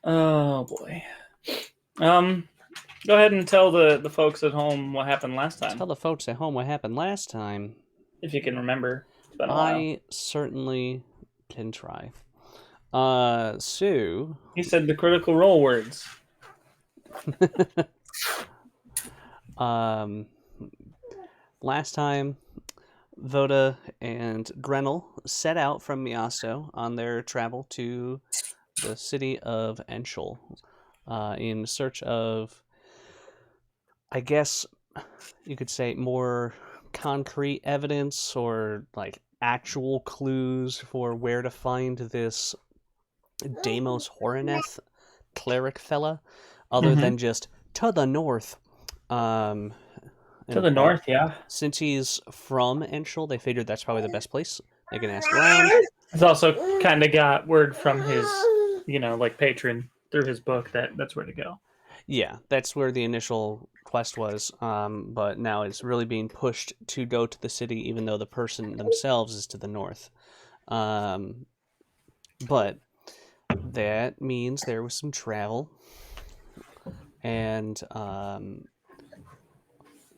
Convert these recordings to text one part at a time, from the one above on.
Oh boy. Go ahead and tell the folks at home what happened last Tell time, the folks at home what happened last time. if you can remember. It's been a while. I certainly can try. Sue. He said the critical role words. um, Last time, Voda and Grenell set out from Miasto on their travel to the city of Enshull in search of, I guess you could say, more concrete evidence or like actual clues for where to find this Deimos Horoneth cleric fella, other Mm-hmm. than just to the north. Um, To and the north, yeah. since he's from Enshull, they figured that's probably the best place. They can ask around. He's also kind of got word from his, like patron through his book that's where to go. Yeah, that's where the initial quest was, but now it's really being pushed to go to the city, even though the person themselves is to the north. Um, but that means there was some travel, and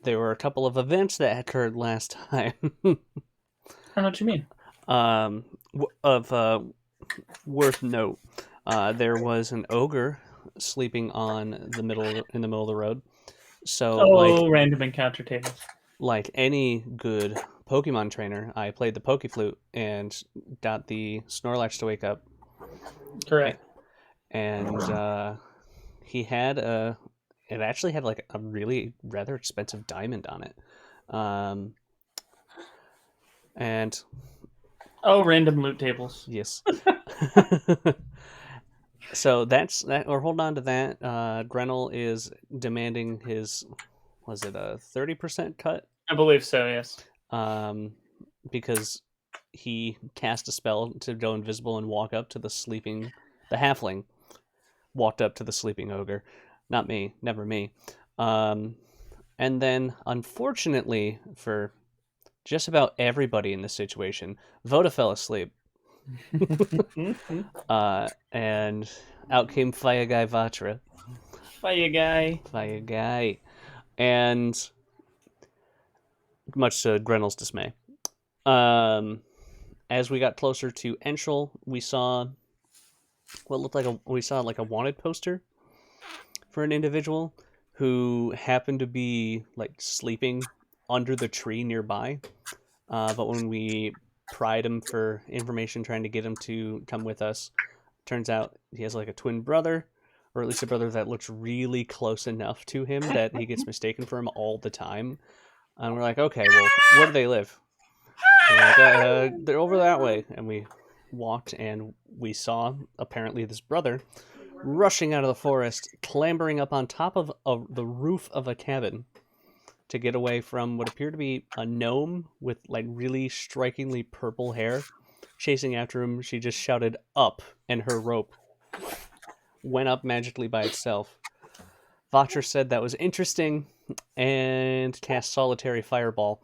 there were a couple of events that occurred last time. I know what you mean. Of worth note, there was an ogre sleeping in the middle of the road. So, Oh, random encounter tables. like any good Pokemon trainer, I played the Pokeflute and got the Snorlax to wake up. Correct. And he had it actually had like a really rather expensive diamond on it. Um, and Oh, random loot tables. yes. So that's that. Or hold on to that. Grenell is demanding his, was it a 30% cut? I believe so, yes. Because he cast a spell to go invisible and walk up to the halfling walked up to the sleeping ogre. Not me, never me. And then, unfortunately for just about everybody in this situation, Voda fell asleep. And out came Fire Guy Vatra. Fire guy. Fire Guy. And much to Grenell's dismay. As we got closer to Enshull, we saw what looked like a wanted poster for an individual who happened to be like sleeping under the tree nearby. But when we pried him for information, trying to get him to come with us, turns out he has like a twin brother, or at least a brother that looks really close enough to him that he gets mistaken for him all the time. And we're like, okay, well, where do they live? And we're like, they're over that way. And we walked and we saw apparently this brother rushing out of the forest, clambering up on top of the roof of a cabin to get away from what appeared to be a gnome with like really strikingly purple hair chasing after him. She just shouted up, and her rope went up magically by itself. Vatra said that was interesting and cast solitary fireball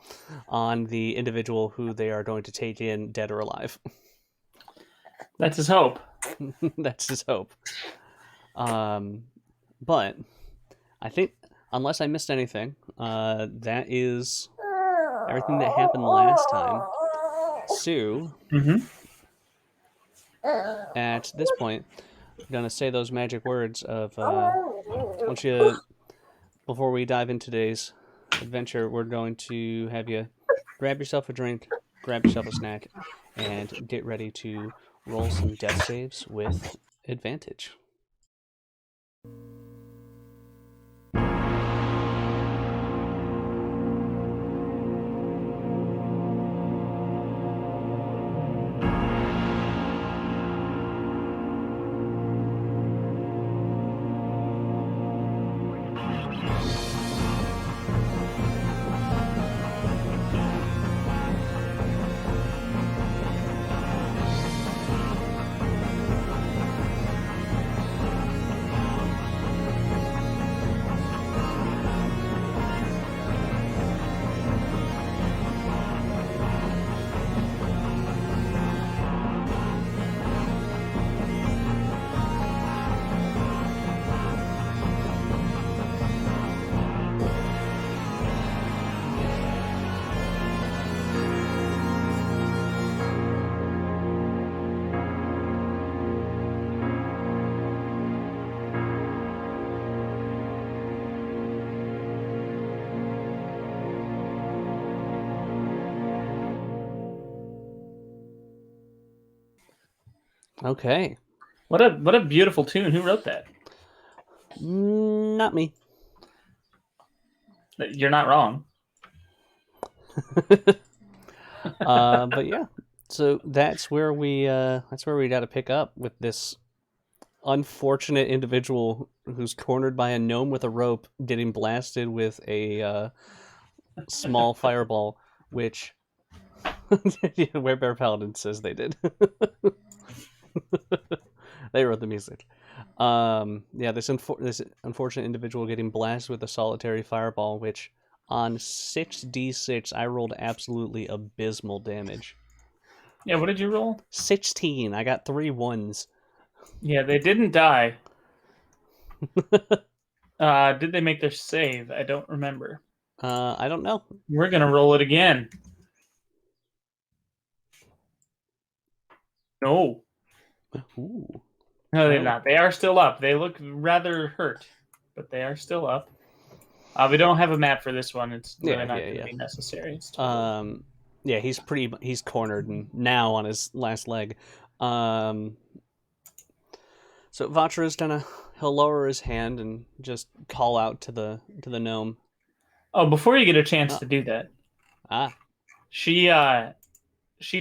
on the individual who they are going to take in, dead or alive. That's his hope. That's his hope. But I think, unless I missed anything, that is everything that happened last time. Sue, at this point, I'm gonna say those magic words of once you, before we dive into today's adventure, we're going to have you grab yourself a drink, grab yourself a snack, and get ready to roll some death saves with advantage. Okay. What a beautiful tune. Who wrote that? Not me. You're not wrong. But yeah, so that's where we got to pick up with this unfortunate individual who's cornered by a gnome with a rope, getting blasted with a small fireball, which Werebear Paladin says they did. They wrote the music. Yeah, this unfortunate individual getting blasted with a solitary fireball, which on 6d6 I rolled absolutely abysmal damage. Yeah, what did you roll? 16. I got 3 1s. Yeah, they didn't die. Did they make their save? I don't remember. I don't know. We're gonna roll it again. No. Ooh. No, they're Oh. not. They are still up. They look rather hurt, but they are still up. We don't have a map for this one. It's really not going to be necessary. It's totally... Yeah, he's cornered and now on his last leg. So Vatra's he'll lower his hand and just call out to the gnome. Oh, before you get a chance to do that, she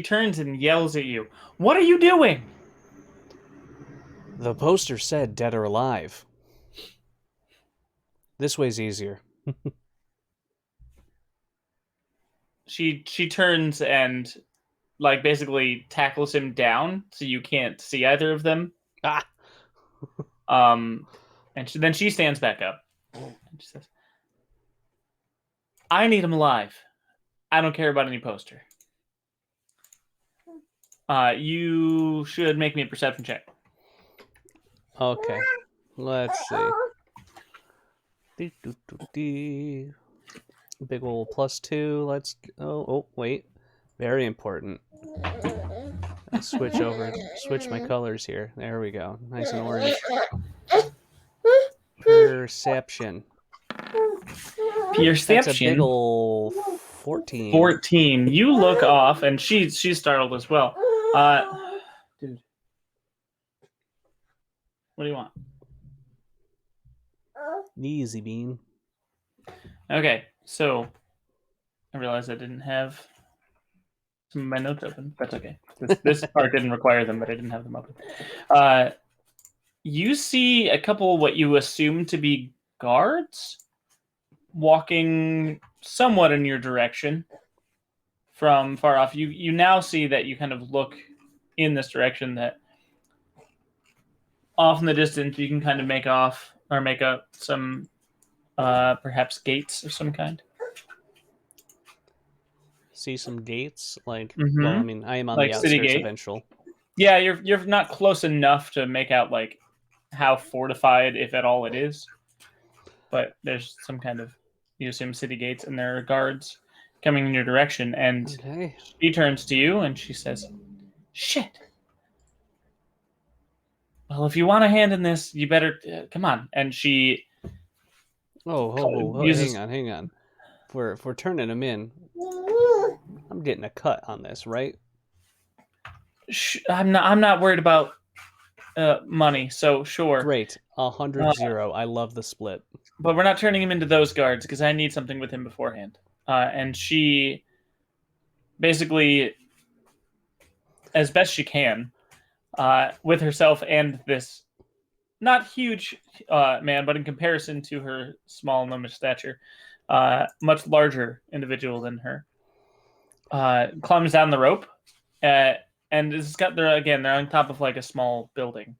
turns and yells at you. What are you doing? The poster said dead or alive. This way's easier. She turns and like basically tackles him down so you can't see either of them. And then she stands back up. And she says, I need him alive. I don't care about any poster. You should make me a perception check. Okay. Let's see. Big ol' +2. Let's go. Oh, wait. Very important. Let's switch my colors here. There we go. Nice and orange. Perception. That's a big ol' 14. 14. You look off, and she's startled as well. Dude. What do you want? Easy bean. Okay, so I realized I didn't have some of my notes open. That's okay. This part didn't require them, but I didn't have them open. You see a couple what you assume to be guards walking somewhat in your direction from far off. You now see that you kind of look in this direction, that off in the distance you can kind of make out some perhaps gates of some kind. See some gates? Like, Mm-hmm. Well, I mean, I am on like the outskirts of Enshull. Yeah, you're not close enough to make out like how fortified, if at all, it is. But there's some kind of, you assume, city gates, and there are guards coming in your direction. And she turns to you and she says, "Shit. Well, if you want a hand in this, you better come on." And she hang on. If we're turning him in, I'm getting a cut on this, right? I'm not worried about money, so sure. Great. 100-0. I love the split. But we're not turning him into those guards because I need something with him beforehand. And she basically, as best she can, with herself and this not huge man, but in comparison to her small gnomish stature, much larger individual than her, climbs down the rope, and it's got they're on top of like a small building.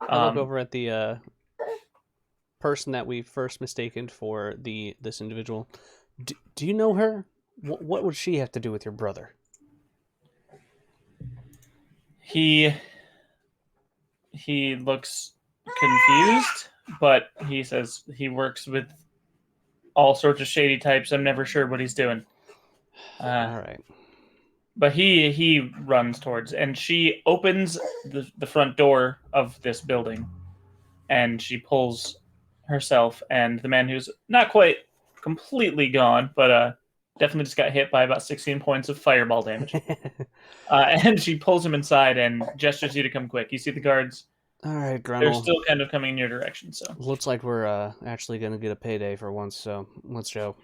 I look over at the person that we first mistaken for this individual. Do you know her? What would she have to do with your brother? He looks confused, but he says he works with all sorts of shady types. I'm never sure what he's doing. All right. But he runs towards, and she opens the front door of this building, and she pulls herself and the man who's not quite completely gone, but definitely just got hit by about 16 points of fireball damage. And she pulls him inside and gestures you to come quick. You see the guards. All right, They're Gruntle. still kind of coming in your direction. So Looks like we're actually going to get a payday for once, so let's go.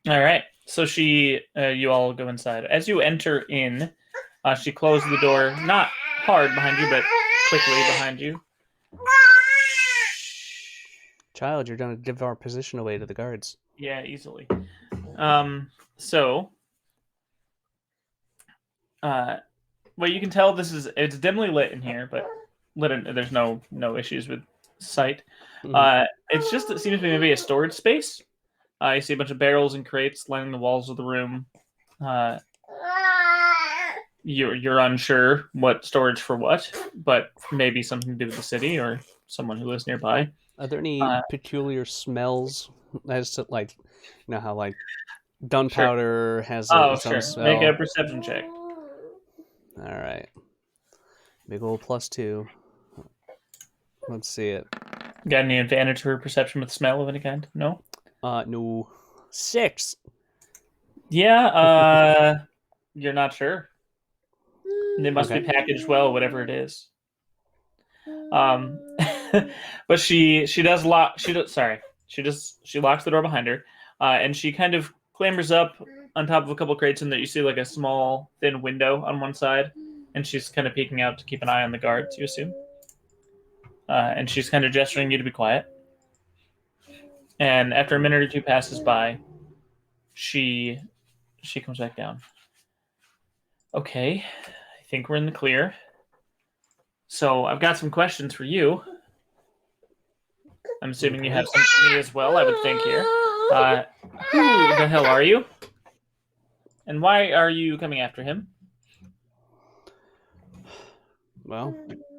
all right. So you all go inside. As you enter in, she closes the door, not hard behind you, but quickly behind you. Child, you're going to give our position away to the guards. Yeah, easily. So, well, you can tell it's dimly lit in here, but there's no issues with sight. It's just, it seems to be maybe a storage space. You see a bunch of barrels and crates lining the walls of the room. You're unsure what storage for what, but maybe something to do with the city or someone who lives nearby. Are there any peculiar smells as to, like, you know how, like, gunpowder has its own sure. smell? Make a perception check. All right. Big old +2. Let's see it. Got any advantage for perception with smell of any kind? No? No. 6. Yeah, you're not sure. They must Okay. be packaged well, whatever it is. But she locks the door behind her, and she kind of clambers up on top of a couple crates, and that you see like a small thin window on one side, and she's kind of peeking out to keep an eye on the guards, you assume. And she's kind of gesturing you to be quiet. And after a minute or two passes by, she comes back down. Okay, I think we're in the clear. So I've got some questions for you. I'm assuming you have some for me as well, I would think here. Who the hell are you? And why are you coming after him? Well,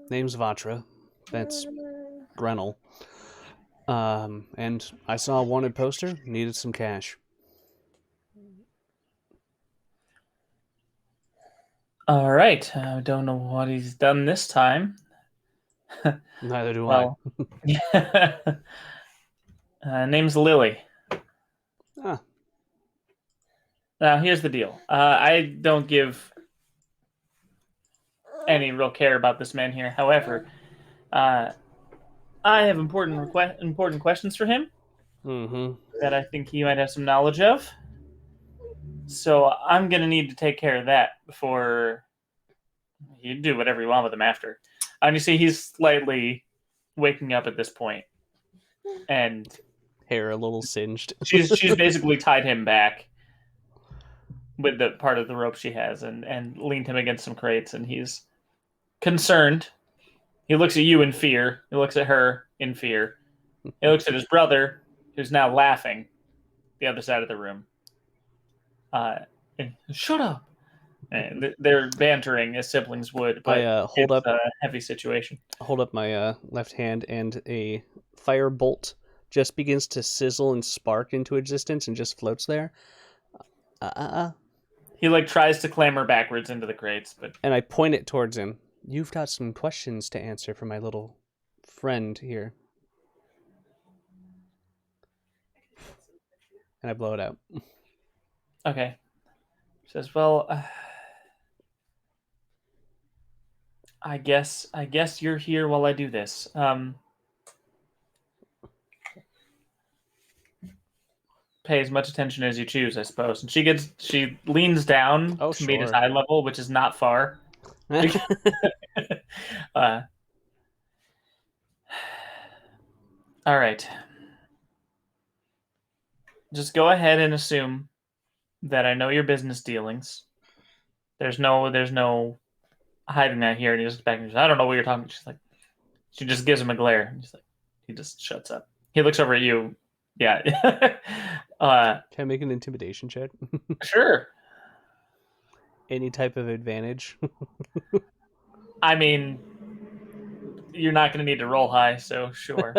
name's Vatra. That's Grennel. And I saw a wanted poster, needed some cash. All right. I don't know what he's done this time. Neither do Well, name's Lily. Ah. Now, here's the deal. I don't give any real care about this man here. However, I have important questions for him that I think he might have some knowledge of. So I'm going to need to take care of that before you do whatever you want with him after. And you see he's slightly waking up at this point. And hair a little singed. she's basically tied him back with the part of the rope she has and leaned him against some crates, and he's concerned. He looks at you in fear. He looks at her in fear. He looks at his brother, who's now laughing the other side of the room. Shut up! And they're bantering as siblings would, but it's a heavy situation. Hold up my left hand, and a fire bolt just begins to sizzle and spark into existence and just floats there. He tries to clamber backwards into the crates, but and I point it towards him. You've got some questions to answer for my little friend here. And I blow it out. Okay. He says, well, I guess you're here while I do this. Pay as much attention as you choose, I suppose. And she leans down to meet his eye level, which is not far. All right. Just go ahead and assume that I know your business dealings. There's no hiding that here. And he just back and says, I don't know what you're talking. She just gives him a glare. And he just shuts up. He looks over at you. Yeah. Can I make an intimidation check? Sure. Any type of advantage? I mean, you're not going to need to roll high, so sure.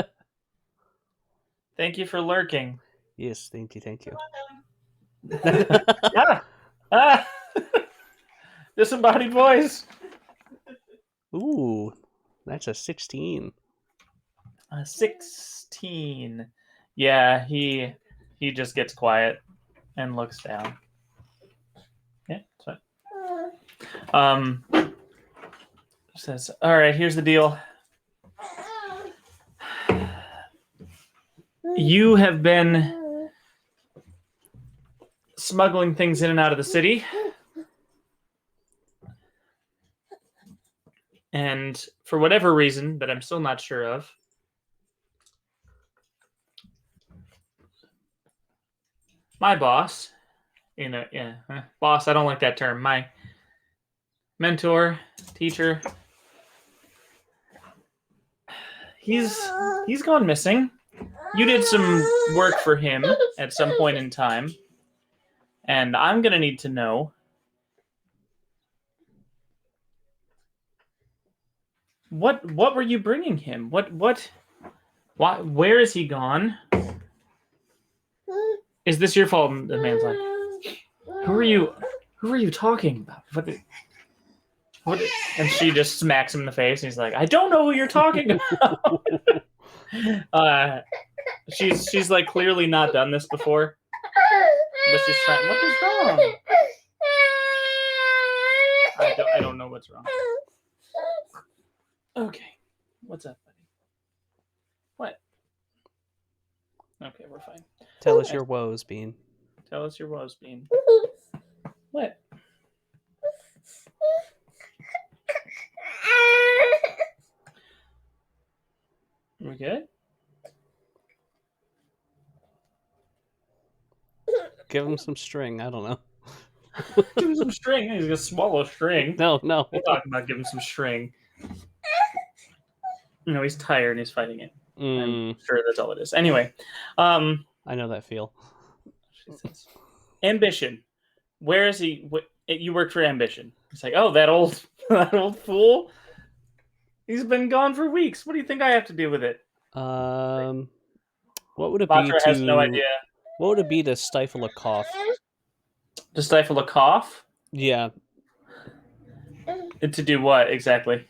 Thank you for lurking. Yes, thank you. Disembodied voice. Ooh, that's a 16. 16. Yeah, he he just gets quiet and looks down. Yeah, that's fine. Says, all right, here's the deal. You have been smuggling things in and out of the city. And for whatever reason that I'm still not sure of, my boss, boss, I don't like that term. My mentor, teacher, he's gone missing. You did some work for him at some point in time, and I'm gonna need to know what were you bringing him? Why? Where is he gone? Is this your fault? The man's like, who are you talking about? What? And she just smacks him in the face, and he's like, I don't know who you're talking about. She's like clearly not done this before, but she's trying. What is wrong? I don't know what's wrong. Okay, what's up, buddy? What? Okay, we're fine. Tell us your woes, Bean. Tell us your woes, Bean. What? We good? Give him some string. I don't know. Give him some string. He's gonna swallow string. No. We'll talk about giving some string. No, he's tired and he's fighting it. I'm sure that's all it is. Anyway, I know that feel. She says, Ambition. Where is he? You work for Ambition. It's like, oh, that old fool. He's been gone for weeks. What do you think I have to do with it? What would it Vatra be to? has no idea. What would it be to stifle a cough? To stifle a cough? Yeah. To do what exactly?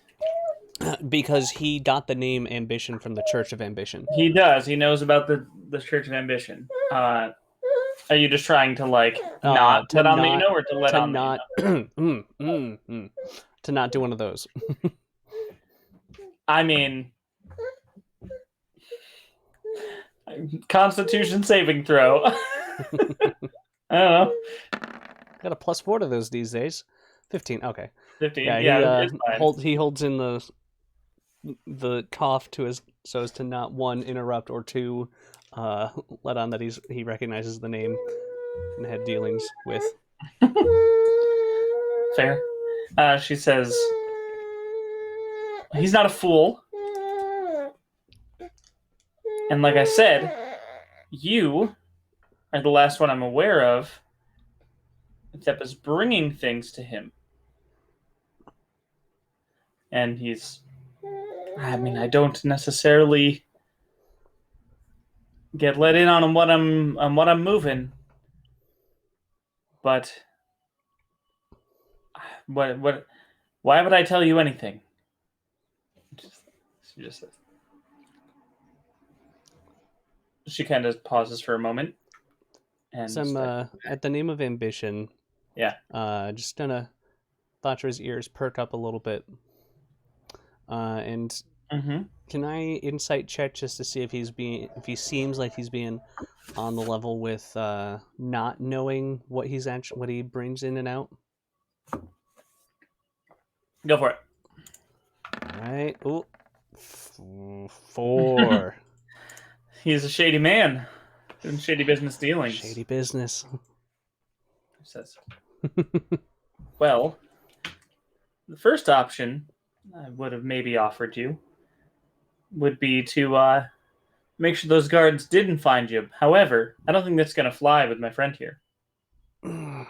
Because he got the name Ambition from the Church of Ambition. He does. He knows about the Church of Ambition. Are you just trying to not let on that you know, or to let on that you know? To not do one of those. I mean, Constitution saving throw. I don't know. Got a +4 to those these days. 15. Okay. 15. Yeah. It's fine. He holds in the cough so as to not, one, interrupt, or two, let on that he recognizes the name and had dealings with. Fair. She says, he's not a fool. And like I said, you are the last one I'm aware of that was bringing things to him. And I don't necessarily get let in on what I'm moving. But why would I tell you anything? She just says. She kind of pauses for a moment. And at the name of Ambition. Yeah. Just gonna Vatra's ears perk up a little bit. And can I insight check just to see if he seems like he's being on the level with not knowing what he brings in and out? Go for it. All right. Ooh. 4. He's a shady man. Doing shady business dealings. Shady business. He says. Well, the first option I would have maybe offered you would be to make sure those guards didn't find you. However, I don't think that's going to fly with my friend here. And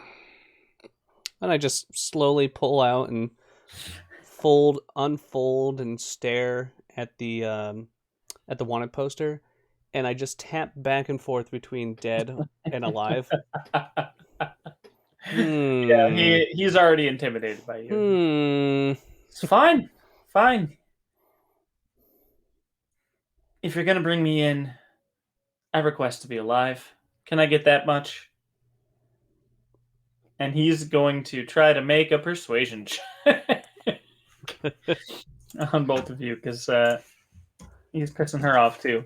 I just slowly pull out and unfold, and stare at the wanted poster, and I just tap back and forth between dead and alive. Yeah, he's already intimidated by you. It's fine. If you're going to bring me in, I request to be alive. Can I get that much? And he's going to try to make a persuasion check on both of you because he's pissing her off too.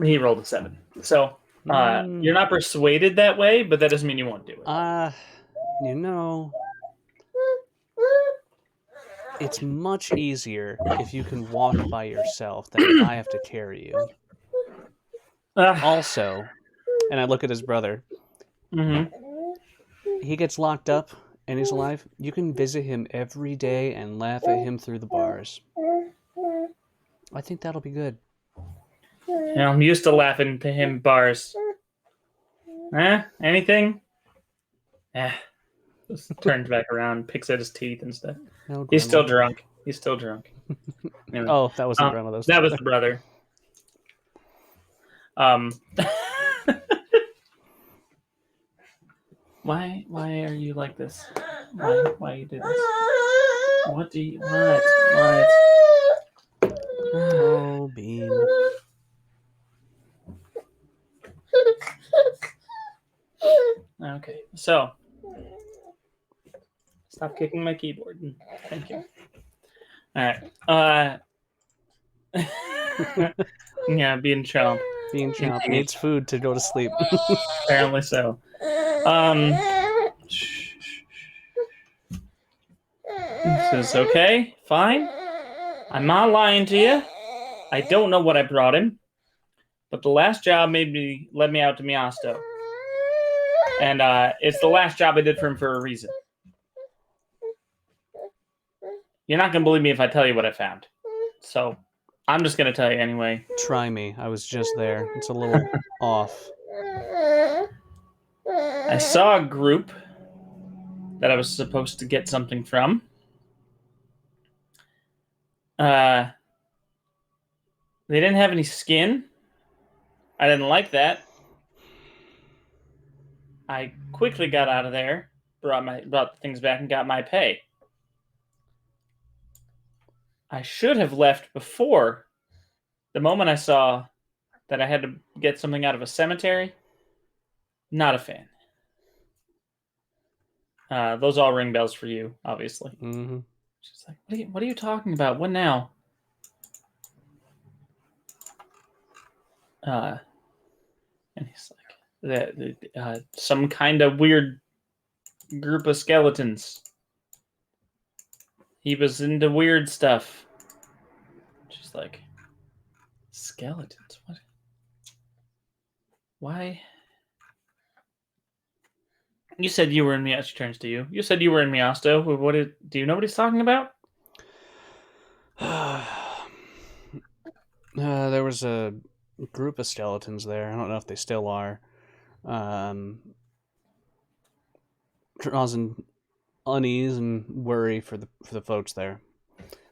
He rolled a 7. So you're not persuaded that way, but that doesn't mean you won't do it. You know, it's much easier if you can walk by yourself than if I have to carry you. Also, and I look at his brother. Mm-hmm. He gets locked up and he's alive. You can visit him every day and laugh at him through the bars. I think that'll be good. Yeah, I'm used to laughing to him bars. Anything? Just turns back around, picks at his teeth and stuff. No, He's still drunk. Anyway, oh, that was the grandma. That was the brother. Why are you like this? Why you did this? What? Oh, Bean. Okay, so stop kicking my keyboard. Thank you. All right. Yeah, Bean Chomp. Bean Chomp needs food to go to sleep. Apparently so. This is okay. Fine. I'm not lying to you. I don't know what I brought him, but the last job led me out to Miasto. And it's the last job I did for him for a reason. You're not going to believe me if I tell you what I found. So I'm just going to tell you anyway. Try me. I was just there. It's a little off. I saw a group that I was supposed to get something from. They didn't have any skin. I didn't like that. I quickly got out of there, brought the things back, and got my pay. I should have left before. The moment I saw that I had to get something out of a cemetery, not a fan. Those all ring bells for you, obviously. Mm-hmm. She's like, what are you talking about? What now? And he's like, some kind of weird group of skeletons. He was into weird stuff. She's like, skeletons? What? Why? You said you were in Miasto. She turns to you. You said you were in Miasto. Do you know what he's talking about? There was a group of skeletons there. I don't know if they still are. Causing unease and worry for the folks there.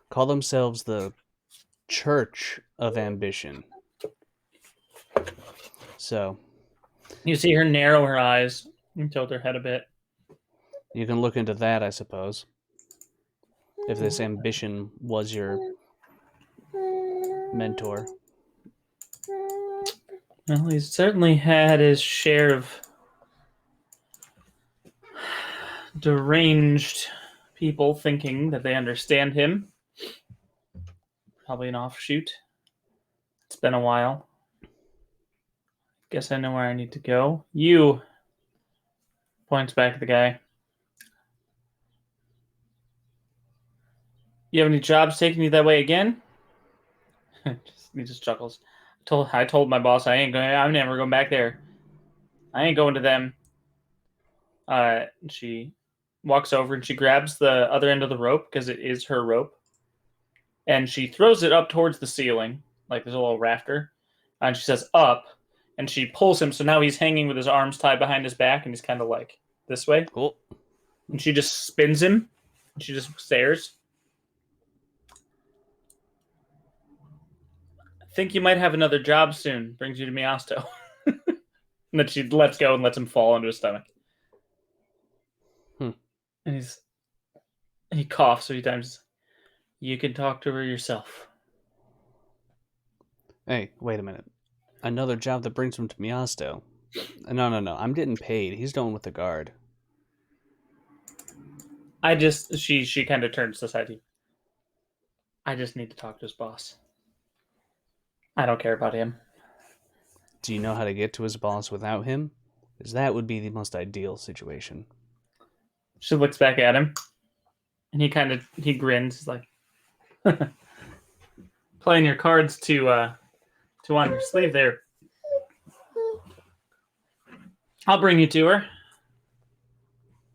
Call themselves the Church of Ambition. So you see her narrow her eyes and tilt her head a bit. You can look into that, I suppose. If this ambition was your mentor. Well, he's certainly had his share of deranged people thinking that they understand him. Probably an offshoot. It's been a while. Guess I know where I need to go. You points back at the guy. You have any jobs taking you that way again? He just chuckles. I told my boss I'm never going back there. I ain't going to them. She walks over and she grabs the other end of the rope because it is her rope. And she throws it up towards the ceiling, like there's a little rafter. And she says, up. And she pulls him, so now he's hanging with his arms tied behind his back, and he's kind of like this way. Cool. And she just spins him. And she just stares. I think you might have another job soon. Brings you to Miasto. And then she lets go and lets him fall into his stomach. And he coughs a few times. You can talk to her yourself. Hey, wait a minute. Another job that brings him to Miasto. No. I'm getting paid. He's going with the guard. She kind of turns to the side. I just need to talk to his boss. I don't care about him. Do you know how to get to his boss without him? Because that would be the most ideal situation. She looks back at him, and he grins. He's like, playing your cards to on your sleeve there. I'll bring you to her.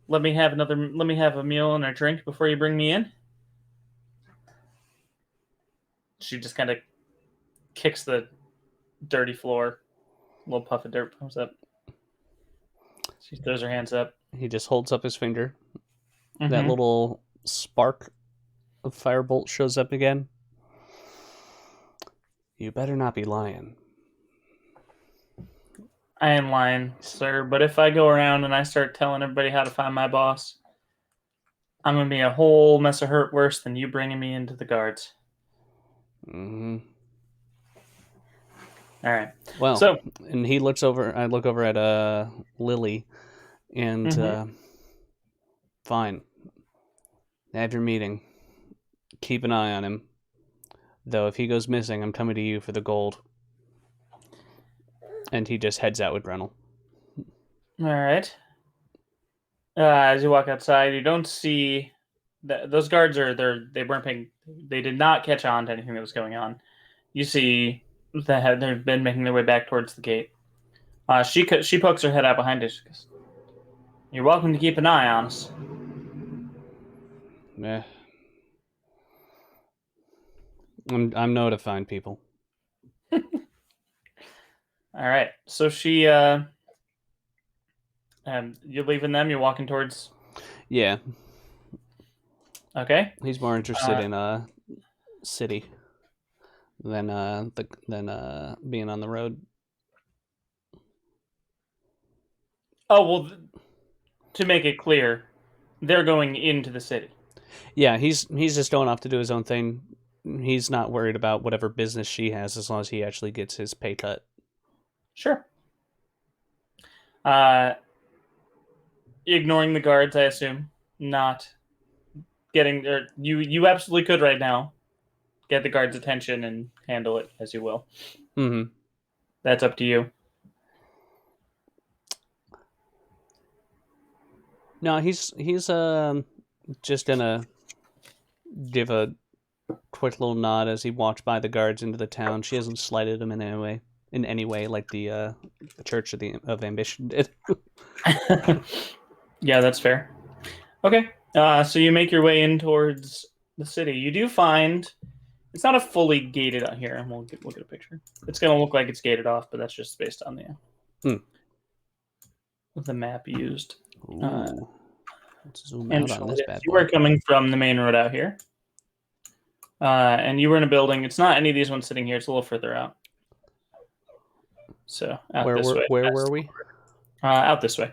Let me have a meal and a drink before you bring me in. She just kind of kicks the dirty floor. A little puff of dirt comes up. She throws her hands up. He just holds up his finger. Mm-hmm. That little spark of firebolt shows up again. You better not be lying. I am lying, sir, but if I go around and I start telling everybody how to find my boss, I'm going to be a whole mess of hurt worse than you bringing me into the guards. Mm-hmm. All right. Well, so, and he looks over. I look over at Lily, and fine. Have your meeting. Keep an eye on him. Though if he goes missing, I'm coming to you for the gold. And he just heads out with Brennel. All right. As you walk outside, you don't see those guards they weren't paying. They did not catch on to anything that was going on. You see that they've been making their way back towards the gate. She pokes her head out behind it. She goes, "You're welcome to keep an eye on us." Yeah. I'm notifying people. All right. So she, you're leaving them. You're walking towards. Yeah. Okay. He's more interested in city than being on the road. Oh well. To make it clear, they're going into the city. Yeah, he's just going off to do his own thing. He's not worried about whatever business she has as long as he actually gets his pay cut. Sure. Ignoring the guards, I assume. Not getting or you absolutely could right now get the guards' attention and handle it as you will. Mm-hmm. That's up to you. No, he's just gonna give a quick little nod as he walks by the guards into the town. She hasn't slighted him in any way like the Church of Ambition did. Yeah, that's fair. Okay, so you make your way in towards the city. You do find it's not a fully gated out here, and we'll get a picture. It's going to look like it's gated off, but that's just based on the map used. Let's zoom out on this bad boy. You were coming from the main road out here, and you were in a building. It's not any of these ones sitting here. It's a little further out. So where were we? Out this way.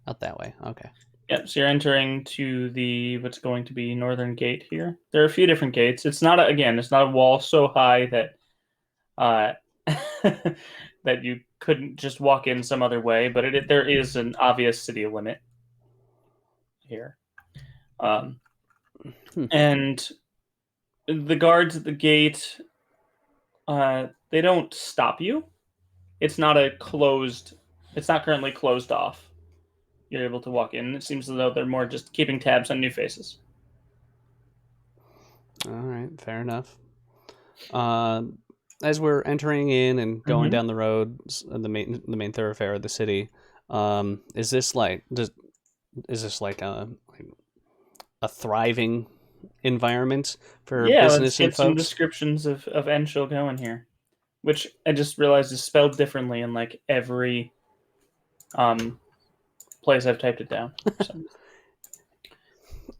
Out that way. Okay. Yep. So you're entering to what's going to be northern gate here. There are a few different gates. It's not a wall so high that that you couldn't just walk in some other way, but there is an obvious city limit here. And the guards at the gate, they don't stop you. It's not currently closed off. You're able to walk in. It seems as though they're more just keeping tabs on new faces. All right, fair enough. As we're entering in and going down the road, the main thoroughfare of the city, is this like a thriving environment for business and folks? Let's get some descriptions of Enshull going here, which I just realized is spelled differently in like every place I've typed it down. So.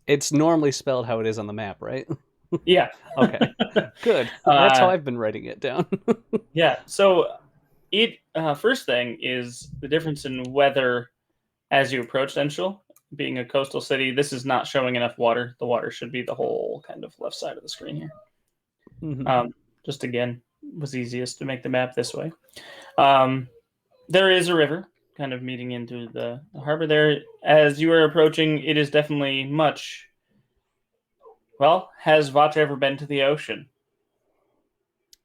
It's normally spelled how it is on the map, right? Yeah. Okay. Good. That's how I've been writing it down. Yeah. So first thing is the difference in weather as you approach Enshull. Being a coastal city, this is not showing enough water. The water should be the whole kind of left side of the screen here. Just again, was easiest to make the map this way. There is a river kind of meeting into the harbor there. As you are approaching, it is definitely much. Well, has Vatra ever been to the ocean?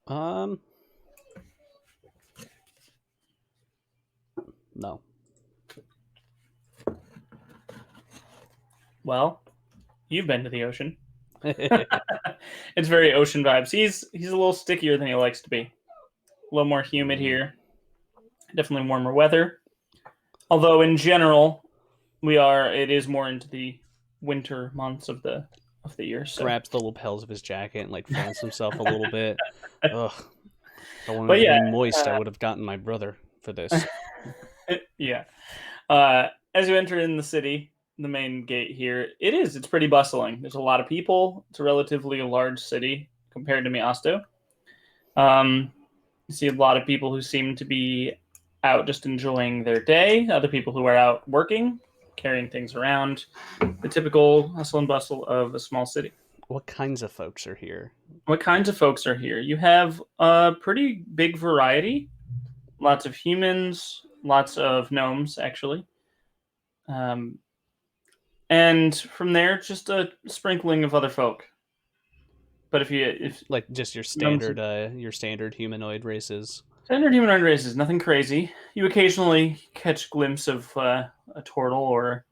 No. Well, you've been to the ocean. It's very ocean vibes. He's a little stickier than he likes to be. A little more humid here. Definitely warmer weather. Although in general, it is more into the winter months of the year. So. Grabs the lapels of his jacket and like fans himself a little bit. Ugh. If I wanted But to yeah, be moist, I would have gotten my brother for this. Yeah. As you enter in the city, the main gate here, it's pretty bustling. There's a lot of people. It's a relatively large city compared to Miasto. You see a lot of people who seem to be out just enjoying their day, other people who are out working, carrying things around. The typical hustle and bustle of a small city. What kinds of folks are here? What kinds of folks are here? You have a pretty big variety. Lots of humans, lots of gnomes, actually. And from there, just a sprinkling of other folk. But if like just your standard humanoid races. Standard humanoid races, nothing crazy. You occasionally catch a glimpse of a turtle or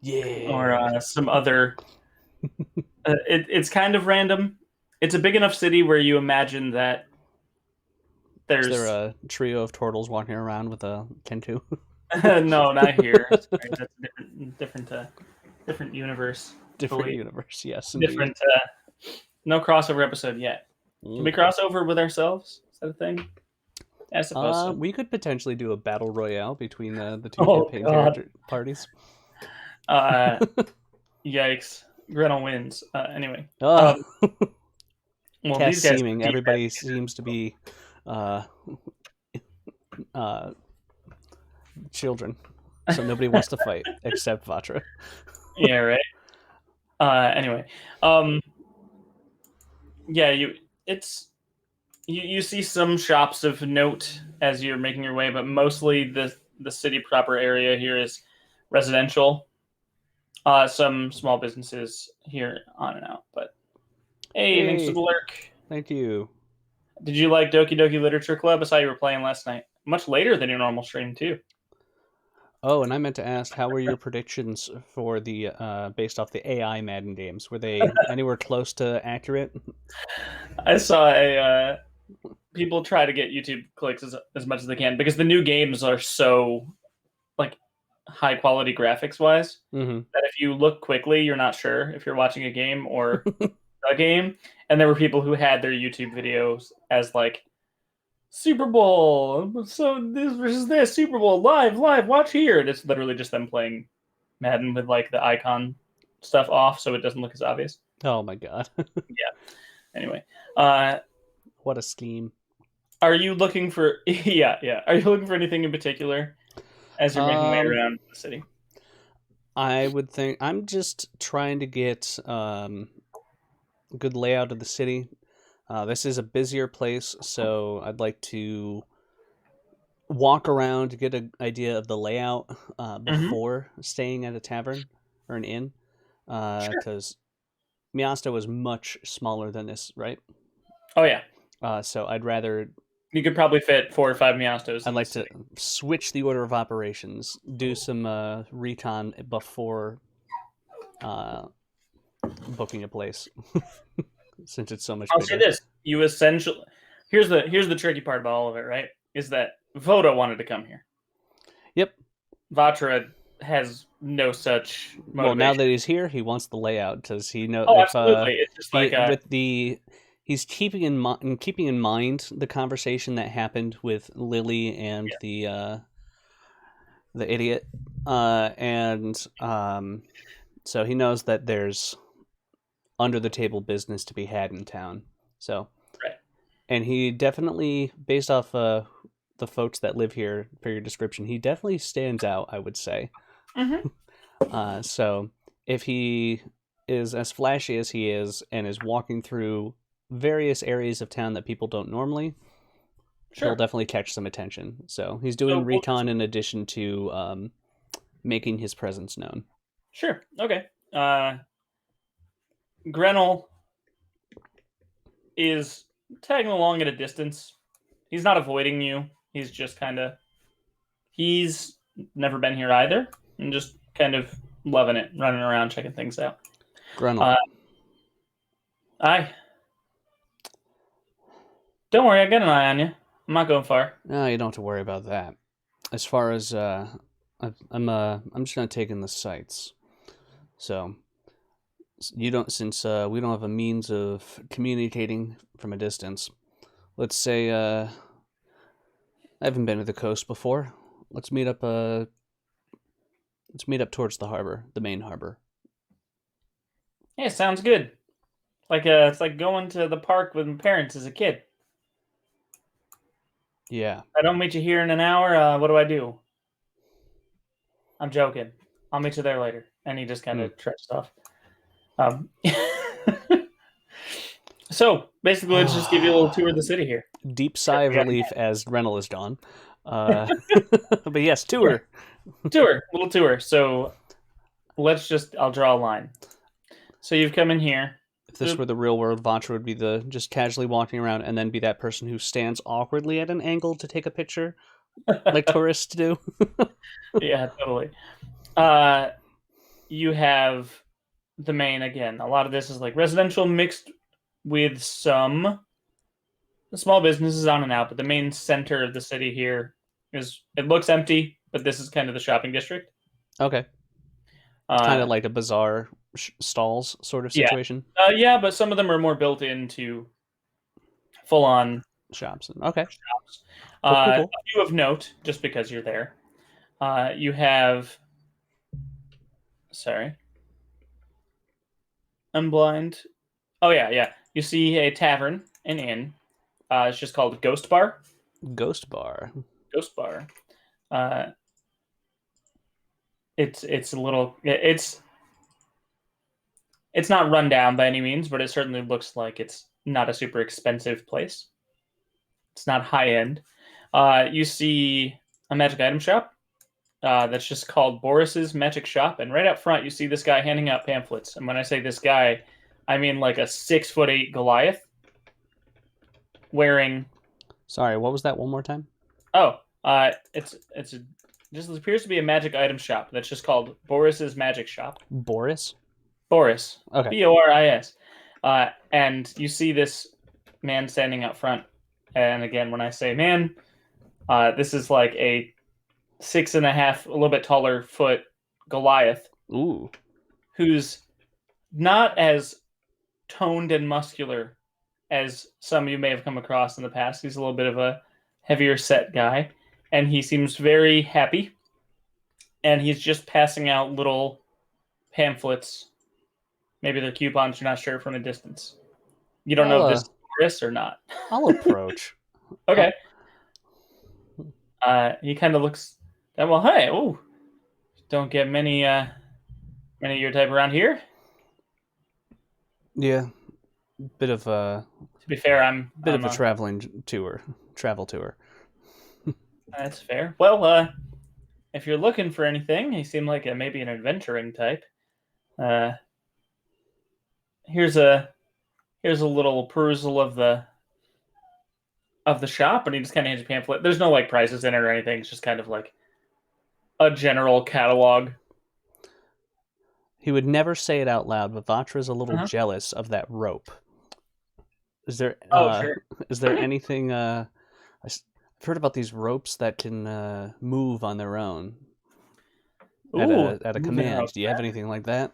some other. It's kind of random. It's a big enough city where you imagine that there's. Is there a trio of turtles walking around with a Kentu? No, not here. That's a different universe. Different universe, yes. Different. No crossover episode yet. Can we cross over with ourselves? Is that a thing? I suppose so. We could potentially do a battle royale between the two campaign parties. Yikes! Gretel wins. Anyway. Well, these guys everybody seems to be children, so nobody wants to fight except Vatra. Yeah, right. Anyway, yeah, you see some shops of note as you're making your way, but mostly the city proper area here is residential. Some small businesses here on and out, but hey, thanks for the lurk. Thank you. Did you like Doki Doki Literature Club? I saw you were playing last night. Much later than your normal stream, too. Oh, and I meant to ask, how were your predictions for the based off the AI Madden games? Were they anywhere close to accurate? I saw people try to get YouTube clicks as much as they can because the new games are so like high quality graphics wise that if you look quickly, you're not sure if you're watching a game or a game. And there were people who had their YouTube videos as like Super Bowl. So this versus this Super Bowl live. Watch here. And it's literally just them playing Madden with like the icon stuff off, so it doesn't look as obvious. Oh my god. Yeah. Anyway, what a scheme. Are you looking for? Yeah. Are you looking for anything in particular as you're making way around the city? I would think I'm just trying to get good layout of the city. This is a busier place, so I'd like to walk around to get an idea of the layout before staying at a tavern or an inn. Because Miasto was much smaller than this, right? Oh, yeah. So I'd rather... You could probably fit 4 or 5 Miastos. I'd like to switch the order of operations, do some recon before booking a place. Since it's so much bigger. I'll say this. You essentially... Here's the tricky part about all of it, right? Is that Voda wanted to come here. Yep. Vatra has no such motivation. Well, now that he's here, he wants the layout because he knows. Oh, absolutely! It's just like he's keeping in mind the conversation that happened with Lily and the idiot, so he knows that there's under the table business to be had in town. So, right. And he definitely, based off the folks that live here, per your description, he definitely stands out, I would say. So if he is as flashy as he is and is walking through various areas of town that people don't normally, he'll Sure. definitely catch some attention. So he's So doing we'll just recon in addition to making his presence known. sure. Okay. Grenell is tagging along at a distance. He's not avoiding you. He's just kind of. He's never been here either, and just kind of loving it, running around checking things out. Grunel. I don't worry. I got an eye on you. I'm not going far. No, you don't have to worry about that. As far as I'm just gonna take in the sights. So you don't, since we don't have a means of communicating from a distance. Let's say I haven't been to the coast before. Let's meet up. Let's meet up towards the harbor, the main harbor. Yeah, sounds good. It's like going to the park with my parents as a kid. Yeah. I don't meet you here in an hour. What do I do? I'm joking. I'll meet you there later. And he just kind of trudged off. Um, so basically, let's just give you a little tour of the city here. Deep sigh of relief as Renel is gone. But yes, tour. Little tour. So I'll draw a line. So you've come in here. If this were the real world, Vatra would be the just casually walking around and then be that person who stands awkwardly at an angle to take a picture, like tourists do. Yeah, totally. You have the main, again, a lot of this is like residential mixed with some small businesses on and out, but the main center of the city here it looks empty, but this is kind of the shopping district. Okay. Kind of like a bazaar stalls sort of situation. Yeah, but some of them are more built into full on shops. Okay. shops. Cool. A few of note, just because you're there. You have. Sorry. I'm blind. Oh, yeah. You see a tavern, an inn. It's just called Ghost Bar. Ghost Bar. Ghost Bar. It's a little. It's not run down by any means, but it certainly looks like it's not a super expensive place. It's not high end. You see a magic item shop that's just called Boris's Magic Shop, and right up front you see this guy handing out pamphlets. And when I say this guy, I mean like a 6'8" Goliath wearing. Sorry, what was that? One more time. Oh, just appears to be a magic item shop that's just called Boris's Magic Shop. Boris. Okay. Boris. And you see this man standing up front. And again, when I say man, this is like a 6.5, a little bit taller foot Goliath. Ooh. Who's not as toned and muscular as some you may have come across in the past. He's a little bit of a heavier set guy. And he seems very happy. And he's just passing out little pamphlets. Maybe they're coupons, you're not sure from a distance. You don't know if this is Boris or not. I'll approach. Okay. He kind of looks. Well, hey, don't get many of your type around here. Yeah, bit of a. To be fair, I'm a travel tour. That's fair. Well, if you're looking for anything, he seemed like maybe an adventuring type. Here's a little perusal of the shop, and he just kind of hands you a pamphlet. There's no like prices in it or anything. It's just kind of like a general catalog. He would never say it out loud, but Vatra's a little jealous of that rope. Is there? Sure. Is there anything? I've heard about these ropes that can move on their own at a command. Do you have anything like that?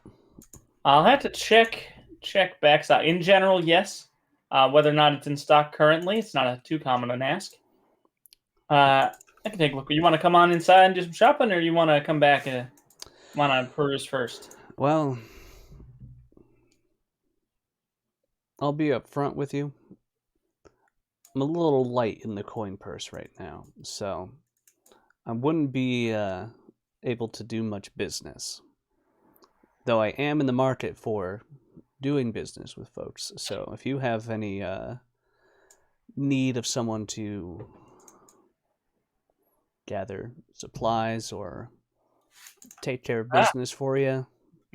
I'll have to check backside. In general, yes. Whether or not it's in stock currently, it's not too common an ask. I can take a look. You want to come on inside and do some shopping, or you want to come back and want to peruse first? Well, I'll be up front with you. I'm a little light in the coin purse right now, so I wouldn't be able to do much business. Though I am in the market for doing business with folks. So if you have any need of someone to gather supplies or take care of Ah, business for you,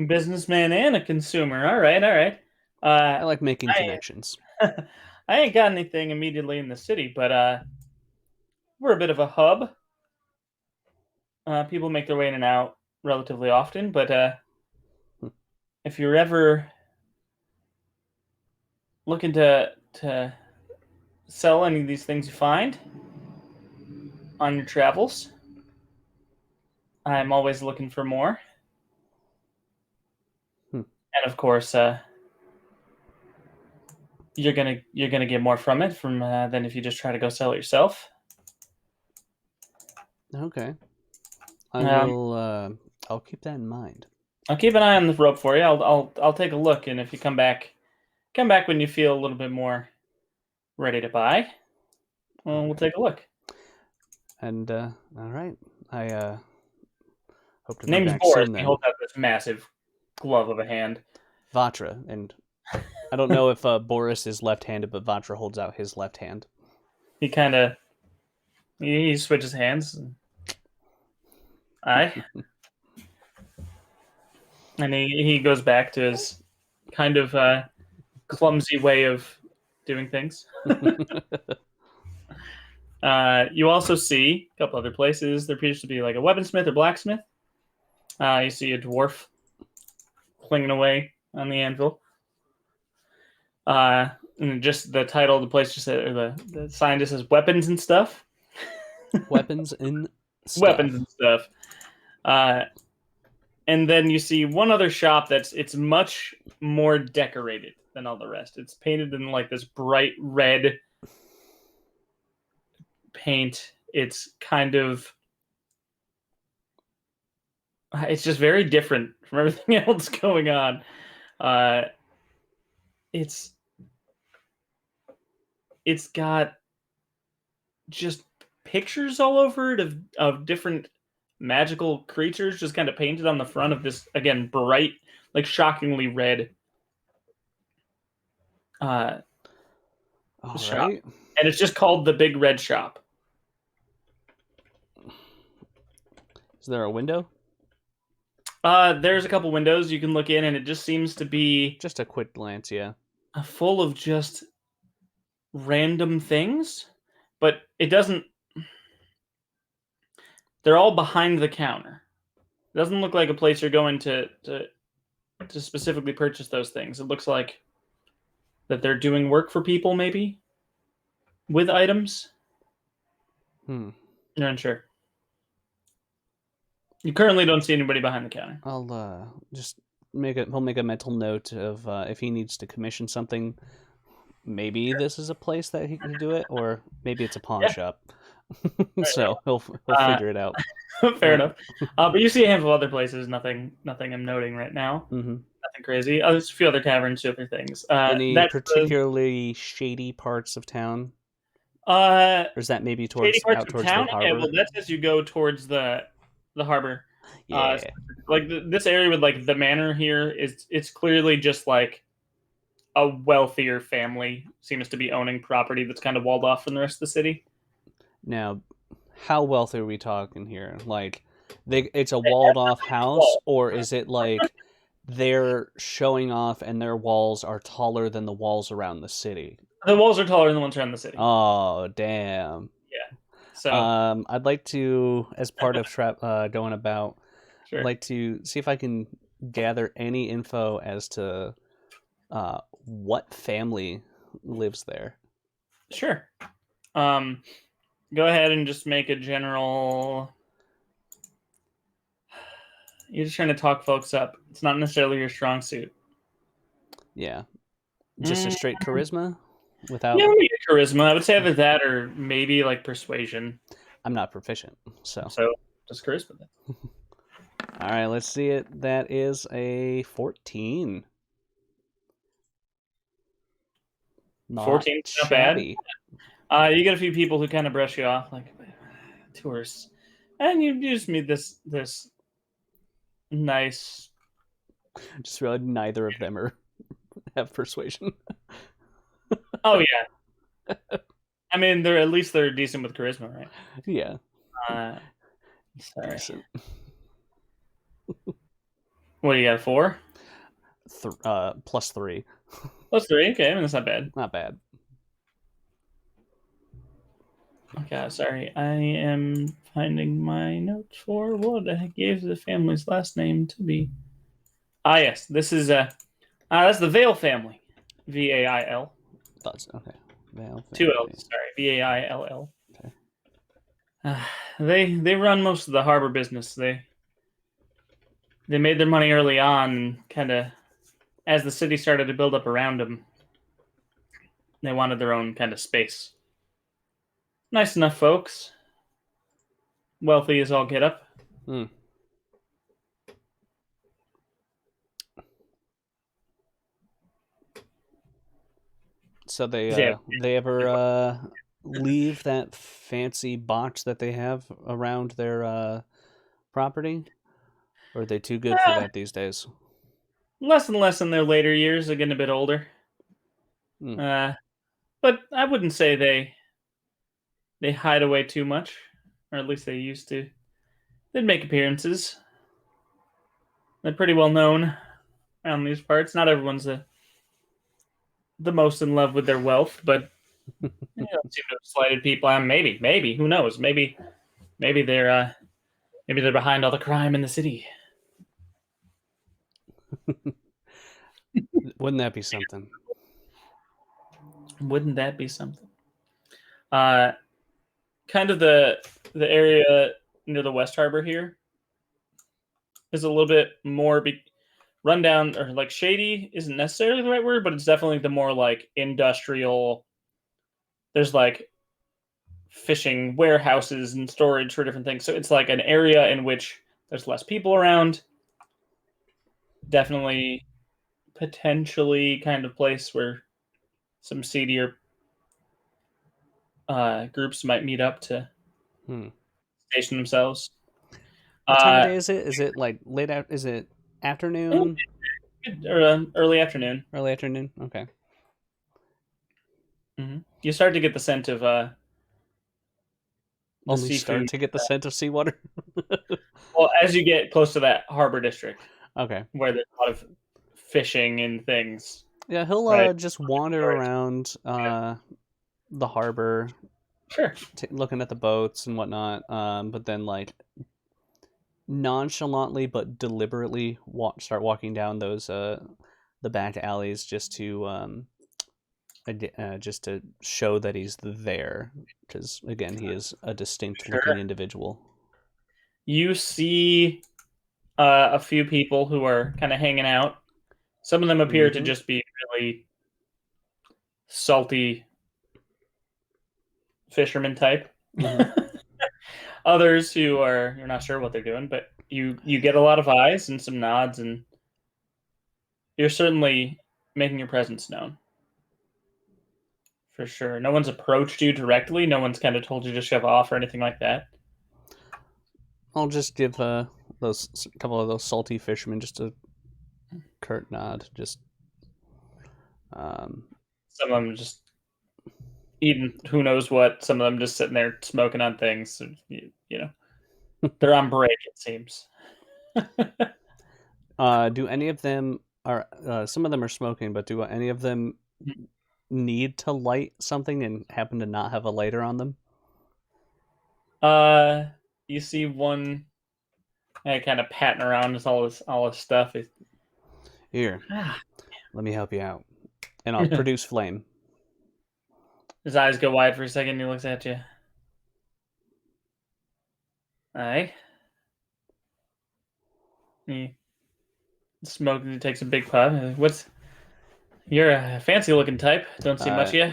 businessman and a consumer. All right, all right. I like making I connections. I ain't got anything immediately in the city, but we're a bit of a hub. People make their way in and out relatively often, but Hmm. if you're ever looking to sell any of these things you find on your travels, I'm always looking for more. Hmm. And of course, you're gonna get more from it from than if you just try to go sell it yourself. Okay. I Um, will. I'll keep that in mind. I'll keep an eye on the rope for you. I'll take a look, and if you come back when you feel a little bit more ready to buy. Well, we'll Okay. take a look. And all right. I hope to be Name's back Boris. soon He then. holds out this massive glove of a hand. Vatra, and I don't know if Boris is left-handed, but Vatra holds out his left hand. He kind of he switches hands. Aye, and he goes back to his kind of clumsy way of doing things. You also see a couple other places. There appears to be like a weaponsmith or blacksmith. You see a dwarf clinging away on the anvil. And just the title of the place just said, or the sign just says weapons and stuff. Weapons and Weapons stuff. and stuff. Uh, and then you see one other shop it's much more decorated than all the rest. It's painted in like this bright red paint. It's kind of it's just very different from everything else going on. Uh, it's it's got just pictures all over it of different magical creatures just kind of painted on the front of this again bright, like shockingly red uh, All shop, right. and it's just called the Big Red Shop. Is there a window? There's a couple windows you can look in, and it just seems to be Just a quick glance, yeah. full of just random things, but it doesn't. They're all behind the counter. It doesn't look like a place you're going to specifically purchase those things. It looks like that they're doing work for people, maybe with items. Hmm. You're unsure. You currently don't see anybody behind the counter. I'll just make it. He'll make a mental note of if he needs to commission something. Maybe this is a place that he can do it, or maybe it's a pawn Yeah, shop. fair So he'll enough. figure it out. Fair enough. But you see a handful of other places. Nothing I'm noting right now. Mm-hmm. Nothing crazy. Oh, there's a few other taverns, two other things. Any That's the particularly shady parts of town, uh, or is that maybe shady towards parts out of towards the town. Okay, harbor? well that's as you go towards the harbor. Uh, Yeah. like this area with like the manor here is it's clearly just like a wealthier family seems to be owning property that's kind of walled off from the rest of the city. Now, how wealthy are we talking here? Like, it's a They walled have off nothing to house, wall. or is it like they're showing off and their walls are taller than the walls around the city? The walls are taller than the ones around the city. Oh, damn. Yeah. So I'd like to, as part of going about, I'd sure, like to see if I can gather any info as to what family lives there. sure. Um, Go ahead and just make a general. You're just trying to talk folks up. It's not necessarily your strong suit. Yeah, just a Mm, straight charisma yeah, without. maybe charisma. I would say either that or maybe like persuasion. I'm not proficient, so. So just charisma then. All right, let's see it. That is a 14. Not 14, not bad. shabby. You get a few people who kind of brush you off, like tourists, and you just meet this nice. Just realized neither of them are have persuasion. Oh yeah. I mean, they're decent with charisma, right? Yeah, Uh, sorry. decent. What do you got? 4 +3. +3. Okay, I mean, that's not bad. Not bad. Okay, sorry. I am finding my notes for what I gave the family's last name to be. Ah, yes. This is that's the Vale family. Vail. Thoughts. Okay. Vale 2 family. L's. Sorry. Vaill. Okay. They run most of the harbor business. They made their money early on, and kind of as the city started to build up around them, they wanted their own kind of space. Nice enough folks. Wealthy as all get up. Hmm. So Yeah. they ever leave that fancy botch that they have around their property, or are they too good for that these days? Less and less in their later years. They're getting a bit older. Hmm. But I wouldn't say they hide away too much, or at least they used to. They'd make appearances. They're pretty well known around these parts. Not everyone's the most in love with their wealth, but they don't seem to have slighted people. Maybe, who knows? Maybe they're behind all the crime in the city. Wouldn't that be something? Wouldn't that be something? Uh, kind of the area near the West Harbor here is a little bit more rundown, or like shady isn't necessarily the right word, but it's definitely the more like industrial. There's like fishing warehouses and storage for different things. So it's like an area in which there's less people around. Definitely, potentially, kind of place where some seedier groups might meet up to Hmm. station themselves. What time of Uh, day is it? Is it like late out? Is it afternoon? or early afternoon. Early afternoon? Okay. You start to get the scent of the Only start seafood. to get the scent of seawater. Well, as you get close to that harbor district, Okay. where there's a lot of fishing and things, Yeah, he'll right? just wander around the harbor, Sure. looking at the boats and whatnot. But then like nonchalantly but deliberately start walking down those the back alleys just to show that he's there, because again he is a distinct looking Sure. individual. You see a few people who are kind of hanging out. Some of them appear to Mm-hmm. just be really salty fisherman type. Mm-hmm. Others who are you're not sure what they're doing, but you get a lot of eyes and some nods, and you're certainly making your presence known for sure. No one's approached you directly. No one's kind of told you to shove off or anything like that. I'll just give those a couple of those salty fishermen just a curt nod. Just um, Some of them just eating who knows what. Some of them just sitting there smoking on things. So, you know, they're on break. It seems. do any of them are some of them are smoking, but do any of them need to light something and happen to not have a lighter on them? Uh, you see one kind of patting around with all his stuff. Here, Ah, let me help you out, and I'll produce flame. his eyes go wide for a second. And he looks at you. Aye. He smokes. He takes a big puff. What's You're a fancy looking type. Don't see much Uh,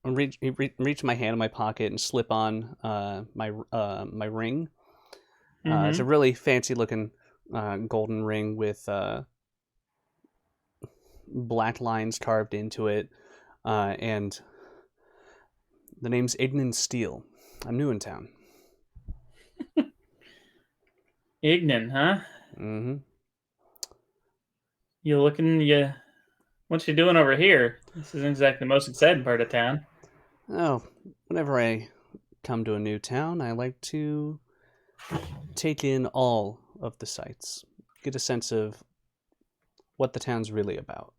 of you. reach my hand in my pocket and slip on my ring. It's a Mm-hmm. really fancy looking golden ring with black lines carved into it, and the name's Ignan Steele. I'm new in town. Ignan, huh? Mm-hmm. You looking? What you doing over here? This isn't exactly the most exciting part of town. Oh, whenever I come to a new town, I like to take in all of the sights, get a sense of what the town's really about.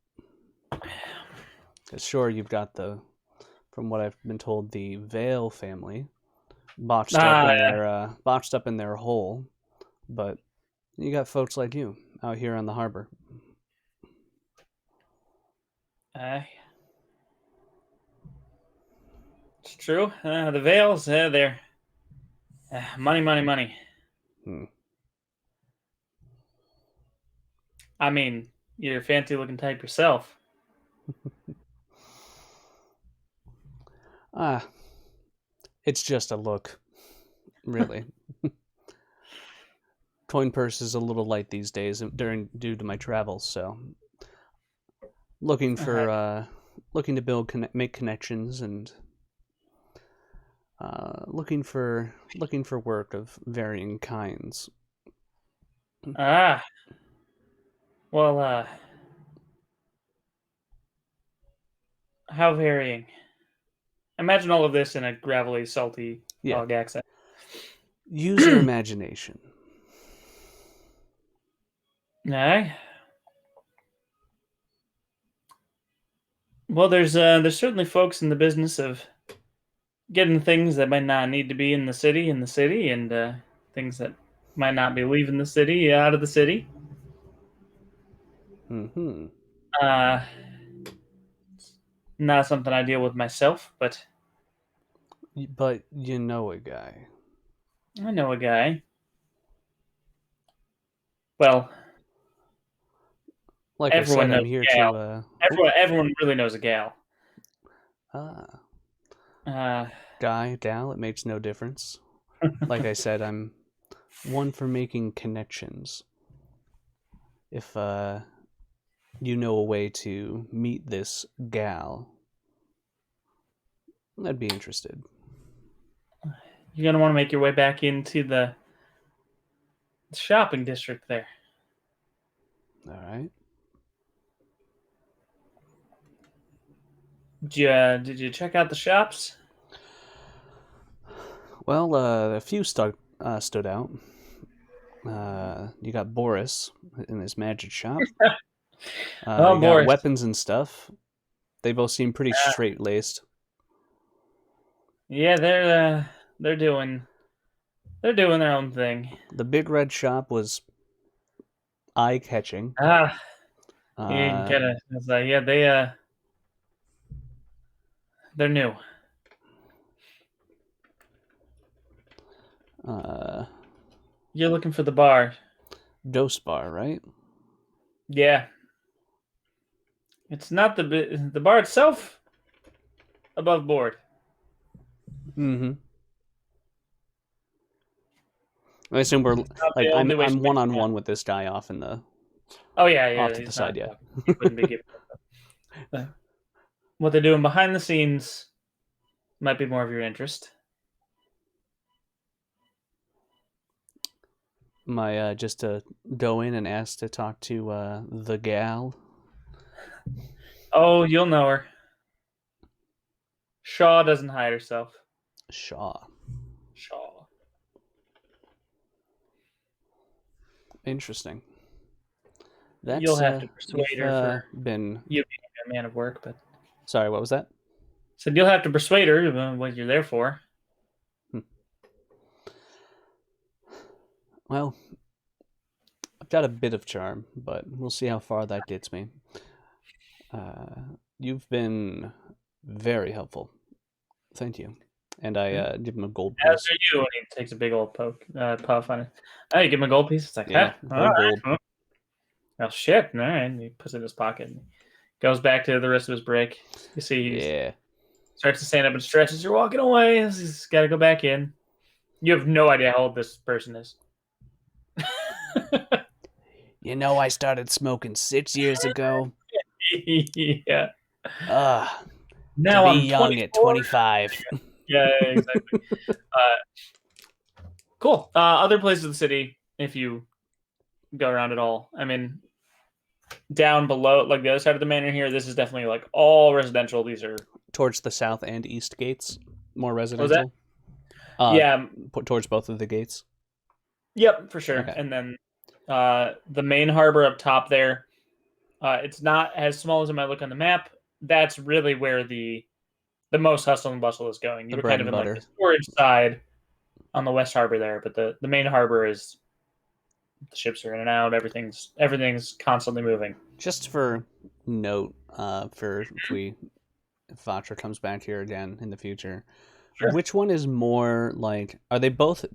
'Cause sure, you've got from what I've been told, the Vale family Ah, botched up in their hole, but you got folks like you out here on the harbor. uh, it's true. The Vales, they're money, money, money. Hmm. I mean, you're a fancy looking type yourself. Ah, it's just a look, really. Coin purse is a little light these days due to my travels, so looking Uh, for looking to make connections and looking for work of varying kinds. ah, well, how varying. Imagine all of this in a gravelly, salty Yeah, dog accent. use your imagination. Aye. Well, there's certainly folks in the business of getting things that might not need to be in the city, and things that might not be leaving the city out of the city. Hmm. Uh, Not something I deal with myself, but But you know a guy. I know a guy. Well, Like I everyone said, knows I'm here a gal. to. Everyone really knows a gal. Ah, Uh, guy, gal, it makes no difference. Like I said, I'm one for making connections. If you know a way to meet this gal, I'd be interested. you're gonna want to make your way back into the shopping district there. All right. Did you check out the shops? Well, a few stood out. You got Boris in his magic shop. Oh, You got Boris. weapons and stuff. They both seem pretty straight laced. Yeah, they're doing their own thing. The big red shop was eye catching. Ah, you can Uh, kind of it's like yeah, they're new. uh, You're looking for the bar. Dose Bar, right? Yeah, it's not the bar itself above board. Mm-hmm. I assume we're It's not like the only way. I'm one on one with this guy Oh yeah, off yeah. to the He's side. not Yeah. talking. He wouldn't be giving. What they're doing behind the scenes might be more of your interest. My just to go in and ask to talk to the gal. Oh, you'll know her. Shaw doesn't hide herself. Shaw. Shaw. Interesting. You'll That's have to you've persuade her for been. you being a man of work, but Sorry, what was that? said you'll have to persuade her what you're there for. Hmm. Well, I've got a bit of charm, but we'll see how far that gets me. You've been very helpful. Thank you. And I give him a gold As piece. are you, and he takes a big old puff on it. Oh, you give him a gold piece. It's like, Yeah, all whole right. gold. Oh shit! All right, and he puts it in his pocket and goes back to the rest of his break. You see, he Yeah. starts to stand up and stretch as you're walking away. He's got to go back in. You have no idea how old this person is. You know, I started smoking 6 years ago. Yeah. Ah, to Now be I'm young at 24. 25. Yeah, exactly. Cool. Other places of the city, if you go around at all. I mean, down below, like the other side of the manor here, this is definitely like all residential. These are Towards the south and east gates, more what was that? residential. Uh, Yeah, towards both of the gates. yep, for sure. Okay. And then the main harbor up top there. It's not as small as it might look on the map. That's really where the most hustle and bustle is going. You The were bread kind of and in like the butter. storage side on the west harbor there, but the main harbor is the ships are in and out. Everything's constantly moving. Just for note, for if Vatra comes back here again in the future, Sure. which one is more like? Are they both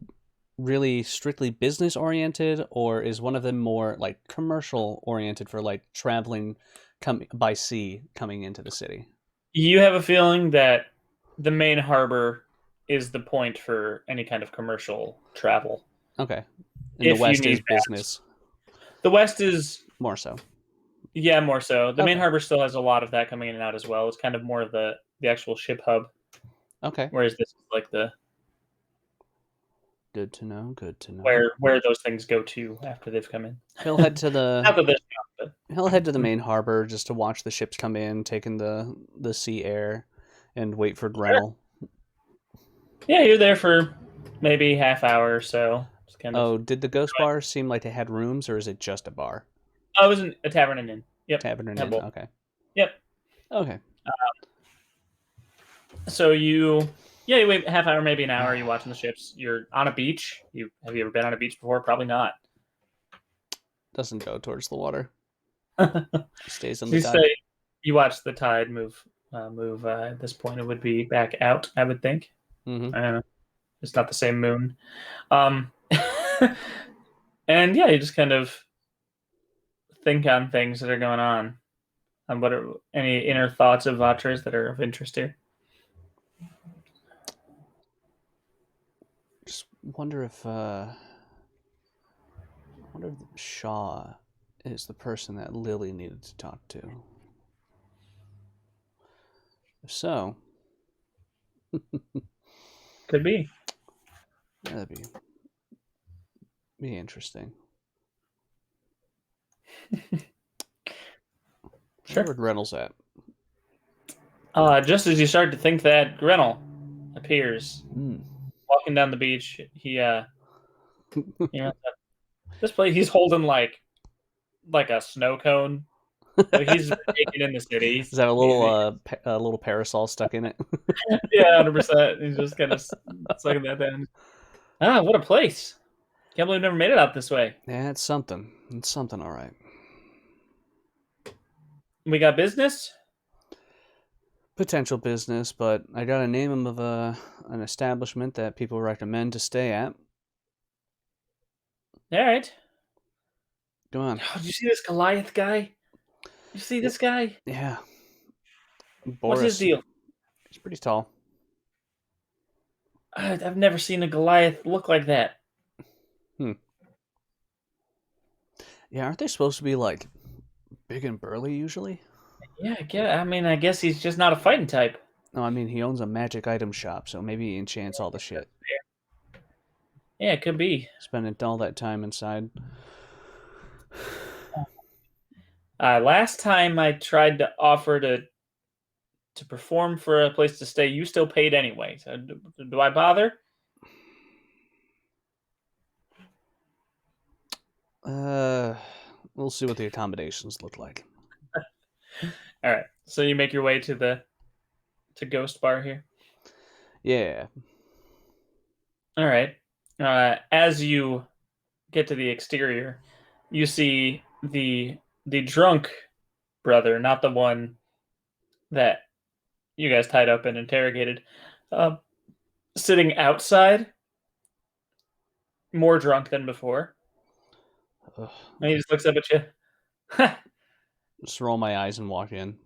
really strictly business oriented, or is one of them more like commercial oriented for like traveling by sea coming into the city? You have a feeling that the main harbor is the point for any kind of commercial travel. Okay. And the If you west need is that. business The west is, more so. yeah, more so. The main Okay. harbor still has a lot of that coming in and out as well. It's kind of more of the actual ship hub, Okay. whereas this is like the Good to know. Good to know. where those things go to after they've come in. He'll head to Not the that there's not, he'll head to the main harbor just to watch the ships come in, taking the sea air, and wait for Grennel. yeah, you're there for maybe half hour or so. It's kind of. Oh, did the ghost bar seem like they had rooms, or is it just a bar? Oh, it was a tavern and inn. Yep. Tavern and Had inn. both. Okay. Yep. Okay. So you wait half hour, maybe an hour. You're watching the ships. You're on a beach. Have you ever been on a beach before? Probably not. Doesn't go towards the water. So Stays on the you tide. say you watch the tide move. At this point, it would be back out. I would think. Mm-hmm. I don't know. It's not the same moon. Um, and yeah, you just kind of think on things that are going on. And what are any inner thoughts of Vatra's that are of interest here? Just wonder if Shaw is the person that Lily needed to talk to. If so, Could be. that'd be interesting. Sure. Where Reynolds at? Just as you start to think that, Grennel appears walking down the beach. This place he's holding like a snow cone. Like he's taken in the city. Is that a little parasol stuck in it? Yeah, 100%. He's just kind of sucking that down. Ah, what a place! Can't believe we never made it out this way. Yeah, it's something. It's something, all right. We got business. Potential business, but I got a name of an establishment that people recommend to stay at. All right. Go on. Oh, did you see this Goliath guy? You see this guy? Yeah. What's Boris. his deal? He's pretty tall. I've never seen a Goliath look like that. Yeah, aren't they supposed to be like big and burly usually? Yeah, I guess he's just not a fighting type. No, I mean he owns a magic item shop, so maybe he enchants all the shit. Yeah, it could be. Spending all that time inside. Last time I tried to offer to perform for a place to stay, you still paid anyway. So do I bother? We'll see what the accommodations look like. All right. So you make your way to Ghost Bar here. Yeah. All right. As you get to the exterior, you see the drunk brother, not the one that you guys tied up and interrogated, sitting outside, more drunk than before. Ugh. And he just looks up at you. Just roll my eyes and walk in.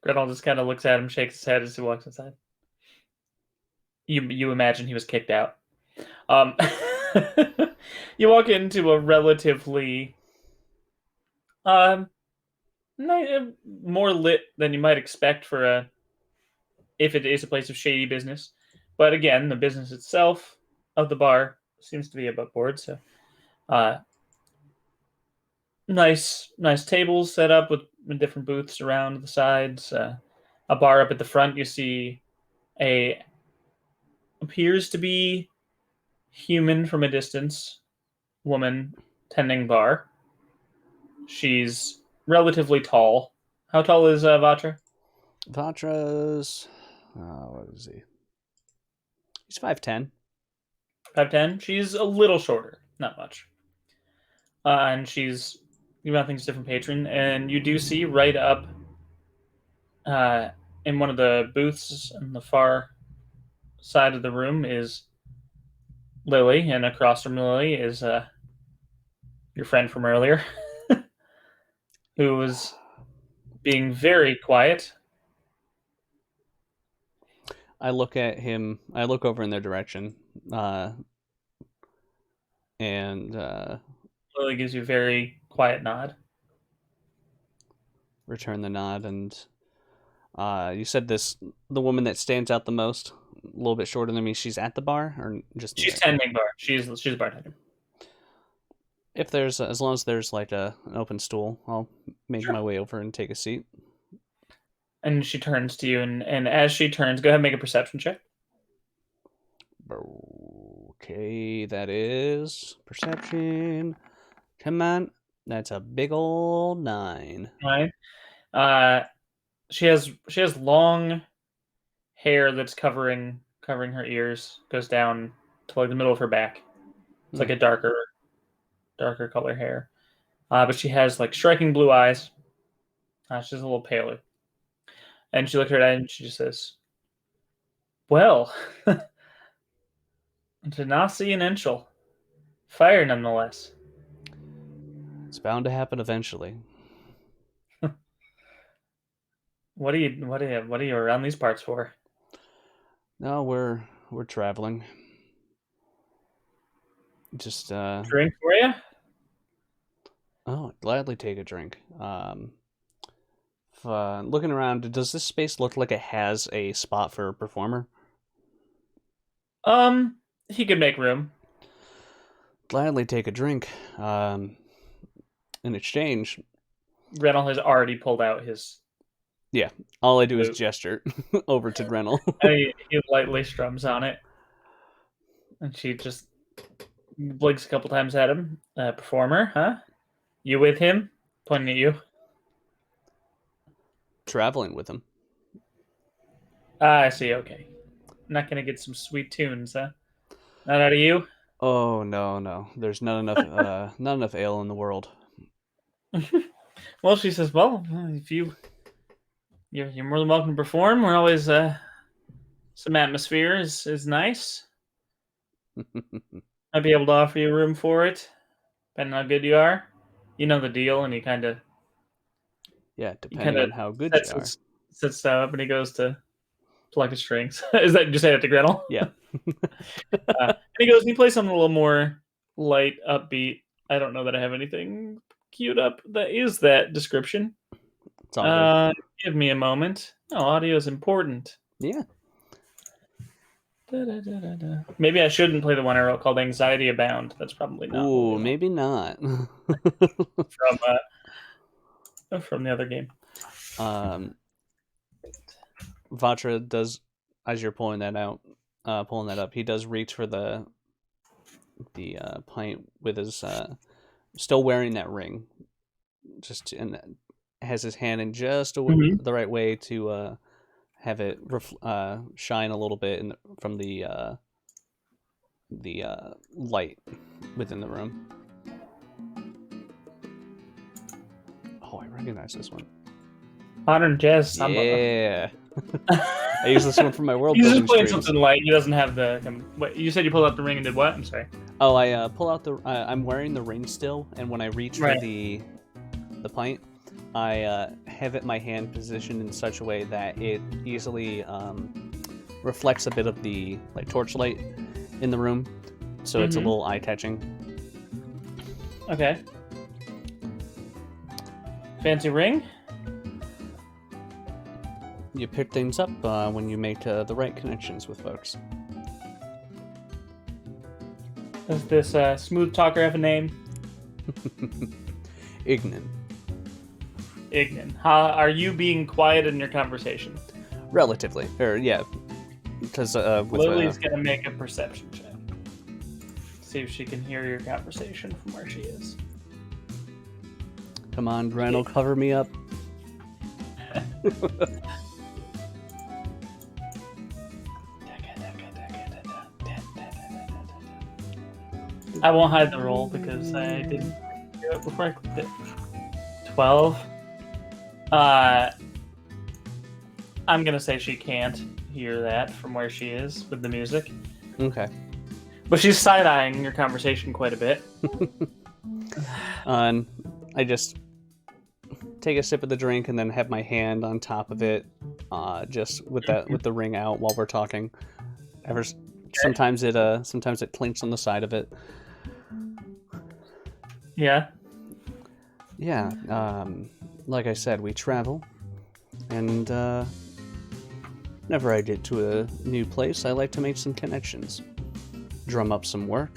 Gretel just kind of looks at him, shakes his head as he walks inside. You imagine he was kicked out. You walk into a relatively more lit than you might expect for if it is a place of shady business. But again, the business itself of the bar seems to be above board. So nice tables set up with different booths around the sides. A bar up at the front. You see a appears to be human from a distance woman tending bar. She's relatively tall. How tall is Vatra? Vatra's. What is he? He's 5'10". 5'10". She's a little shorter, not much. And she's giving things different patron. And you do see right up uh, in one of the booths on the far side of the room is Lily, and across from Lily is your friend from earlier, who was being very quiet. I look at him. I look over in their direction, and Lily gives you a very quiet nod. return the nod. And you said the woman that stands out the most, a little bit shorter than me. She's at the bar, or just She's near? tending bar. She's a bartender. If there's, as long as there's like an open stool, I'll make Sure. my way over and take a seat. And she turns to you, and as she turns, go ahead and make a perception check. Okay, that is perception. Come on, that's a big old 9. Right. She has long hair that's covering her ears, goes down to like the middle of her back. It's like a darker color hair. But she has like striking blue eyes. She's a little paler. And she looked at her and she just says, "Well, Tanasi and Enshull. Fire nonetheless." It's bound to happen eventually. What are you around these parts for? No, we're traveling. Just Drink for you? oh, I'd gladly take a drink. Looking around, does this space look like it has a spot for a performer? He could make room. Gladly take a drink. In exchange, Rennell has already pulled out his. yeah, all I do is gesture over to Rennell. He lightly strums on it, and she just blinks a couple times at him. Performer, huh? You with him? Pointing at you. Traveling with him. I see. Okay, not gonna get some sweet tunes, huh? Not out of you. Oh no, there's not enough not enough ale in the world. Well, she says, "Well, if you're more than welcome to perform. We're always some atmosphere is nice. I'd be able to offer you room for it, depending on how good you are. You know the deal." And he kind of depending on how good you are. sits up, and he goes to pluck his strings. Is that you say that to Gretel? Yeah. And he goes. He plays something a little more light, upbeat. I don't know that I have anything queued up that is that description. It's all good. Give me a moment. Oh, audio is important. Yeah. Da-da-da-da-da. Maybe I shouldn't play the one I wrote called "Anxiety Abound." That's probably not. Ooh, maybe not. From the other game. Vatra does, as you're pulling that up, he does reach for the pint with his still wearing that ring, and has his hand in just the right way to have it shine a little bit from the light within the room. Oh, I recognize this one. Modern jazz samba. Yeah. I use this one for my world He's building just playing streams. something light. He doesn't have the. Wait, you said you pulled out the ring and did what? I'm sorry. Oh, I pull out the. I'm wearing the ring still, and when I reach for the pint, I have it my hand positioned in such a way that it easily reflects a bit of the torchlight in the room, so it's a little eye catching. Okay. Fancy ring? You pick things up when you make the right connections with folks. Does this smooth talker have a name? Ignan. Ignan. How are you being quiet in your conversation? Relatively. Or, yeah. Because, Lily's gonna make a perception check. See if she can hear your conversation from where she is. Come on, Gren'll cover me up. I won't hide the roll because I didn't do it before I clicked it. 12. I'm gonna say she can't hear that from where she is with the music. Okay. But she's side-eyeing your conversation quite a bit. I just take a sip of the drink and then have my hand on top of it, just with the ring out while we're talking. Sometimes it clinks on the side of it. Yeah. Yeah. Like I said, we travel, and whenever I get to a new place, I like to make some connections, drum up some work,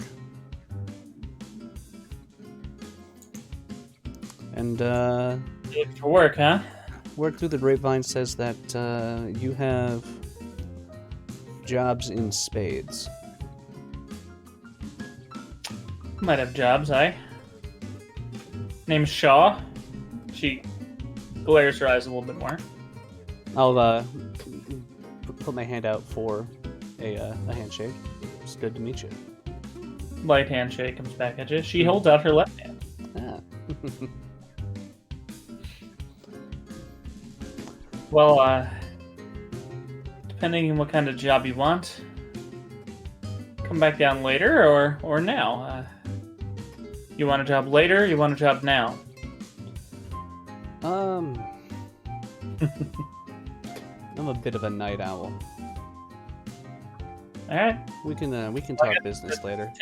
and For work, huh? word through the grapevine says that you have jobs in spades. Might have jobs, Name's Shaw. She glares her eyes a little bit more. I'll put my hand out for a handshake. It's good to meet you. Light handshake comes back at you. She holds out her left hand. Ah. Well, depending on what kind of job you want, come back down later or now. You want a job later? You want a job now? I'm a bit of a night owl. All right. We can talk business later.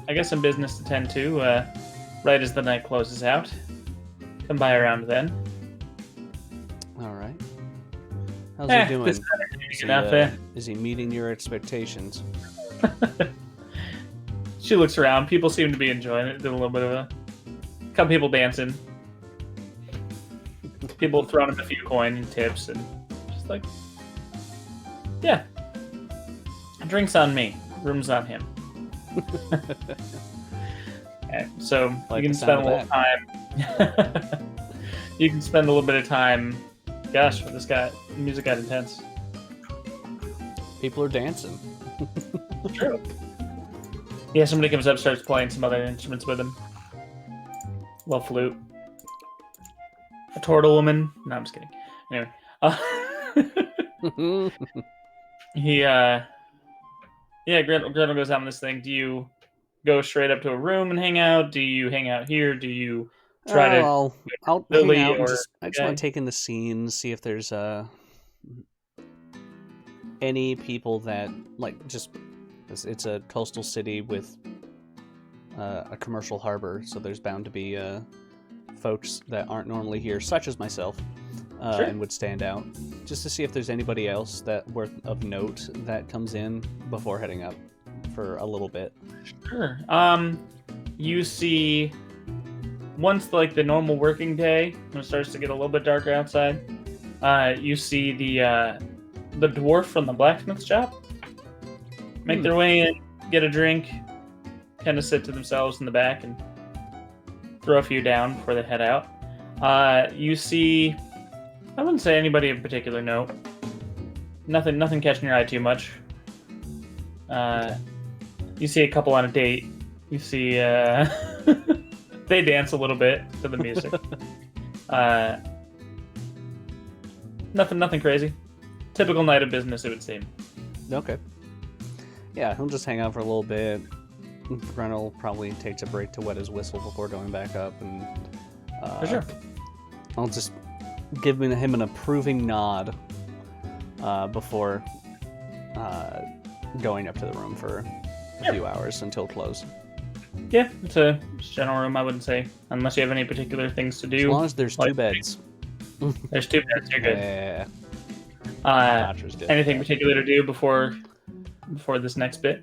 I got some business to tend to. Right as the night closes out. Come by around then. All right. How's he doing? This Is he meeting your expectations? She looks around. People seem to be enjoying it. Did a little bit of a couple people dancing. People throwing him a few coins and tips, and just like, yeah. Drinks on me. Room's on him. Okay, so Like you can the spend sound a of little time. You can spend a little bit of time. Gosh, this music got intense. People are dancing. True. Yeah, somebody comes up, starts playing some other instruments with him. Little flute. A turtle woman. No, I'm just kidding. Anyway, Gretel goes out on this thing. Do you go straight up to a room and hang out? Do you hang out here? Do you try to? I'll hang Lily out and or I just want to take in the scene, see if there's any people that it's a coastal city with a commercial harbor, so there's bound to be folks that aren't normally here, such as myself, Sure. and would stand out, just to see if there's anybody else that worth of note that comes in before heading up for a little bit. Sure. You see, once like the normal working day, when it starts to get a little bit darker outside, you see the dwarf from the blacksmith shop make their way in, get a drink, kind of sit to themselves in the back and throw a few down before they head out. You see, I wouldn't say anybody of particular note. Nothing catching your eye too much. You see a couple on a date. You see they dance a little bit to the music. Nothing crazy. Typical night of business, it would seem. Okay. Yeah, he'll just hang out for a little bit. Gren'll probably takes a break to wet his whistle before going back up, and For sure. I'll just give him an approving nod before going up to the room for a few hours until close. Yeah, it's a general room, I wouldn't say, unless you have any particular things to do. As long as there's two beds. There's 2 beds, you're good. Yeah. Anything particular to do before this next bit?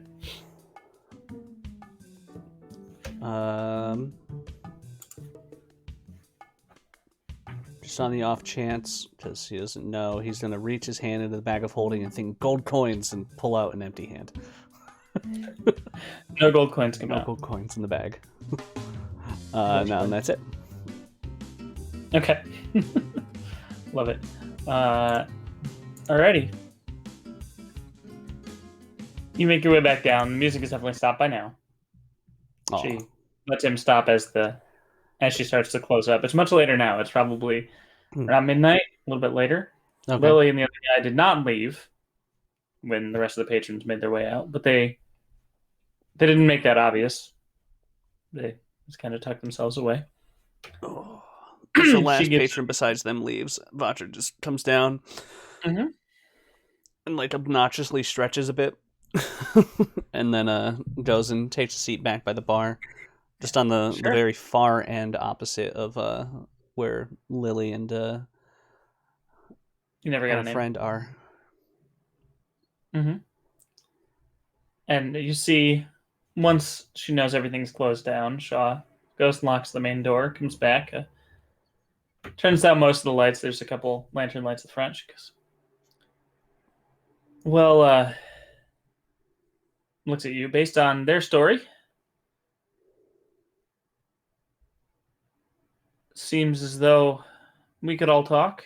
Just on the off chance, because he doesn't know, he's going to reach his hand into the bag of holding and think gold coins and pull out an empty hand. No gold coins come No out. gold coins in the bag. No, and that's it. Okay. Love it. Alrighty. You make your way back down. The music is definitely stopped by now. Aw. She lets him stop as she starts to close up. It's much later now. It's probably around midnight, a little bit later. Okay. Lily and the other guy did not leave when the rest of the patrons made their way out, but they didn't make that obvious. They just kind of tucked themselves away. Oh. As the last gives- patron besides them leaves, Vatra just comes down Mhm. and like obnoxiously stretches a bit, and then goes and takes a seat back by the bar, just on the very far end opposite of where Lily and You never got our a name. friend are. Mm-hmm. And you see, once she knows everything's closed down, Shaw goes and locks the main door, comes back, turns down most of the lights. There's a couple lantern lights at the front. She goes, well, looks at you. Based on their story, seems as though we could all talk.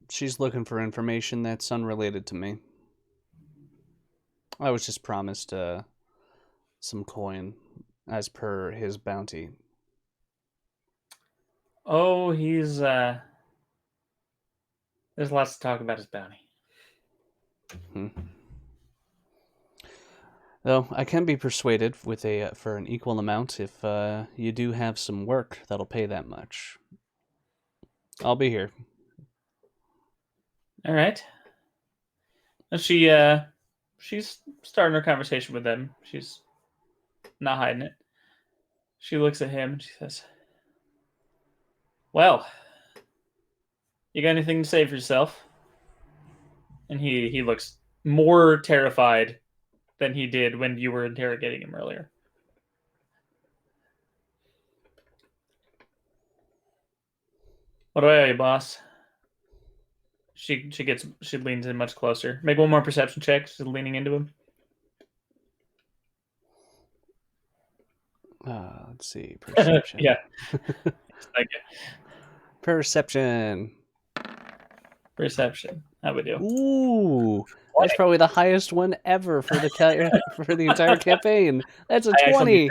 She's looking for information that's unrelated to me. I was just promised some coin as per his bounty. Oh, there's lots to talk about his bounty. Though I can be persuaded with for an equal amount if you do have some work that'll pay that much. I'll be here. All right. And she's starting her conversation with them. She's not hiding it. She looks at him and she says, well, you got anything to say for yourself? And he looks more terrified than he did when you were interrogating him earlier. What do I owe you, boss? She leans in much closer. Make one more perception check. She's leaning into him. Let's see. Perception. Yeah. Thank you. Perception. Perception. How we do? Ooh, that's probably the highest one ever for the entire campaign. That's a 20.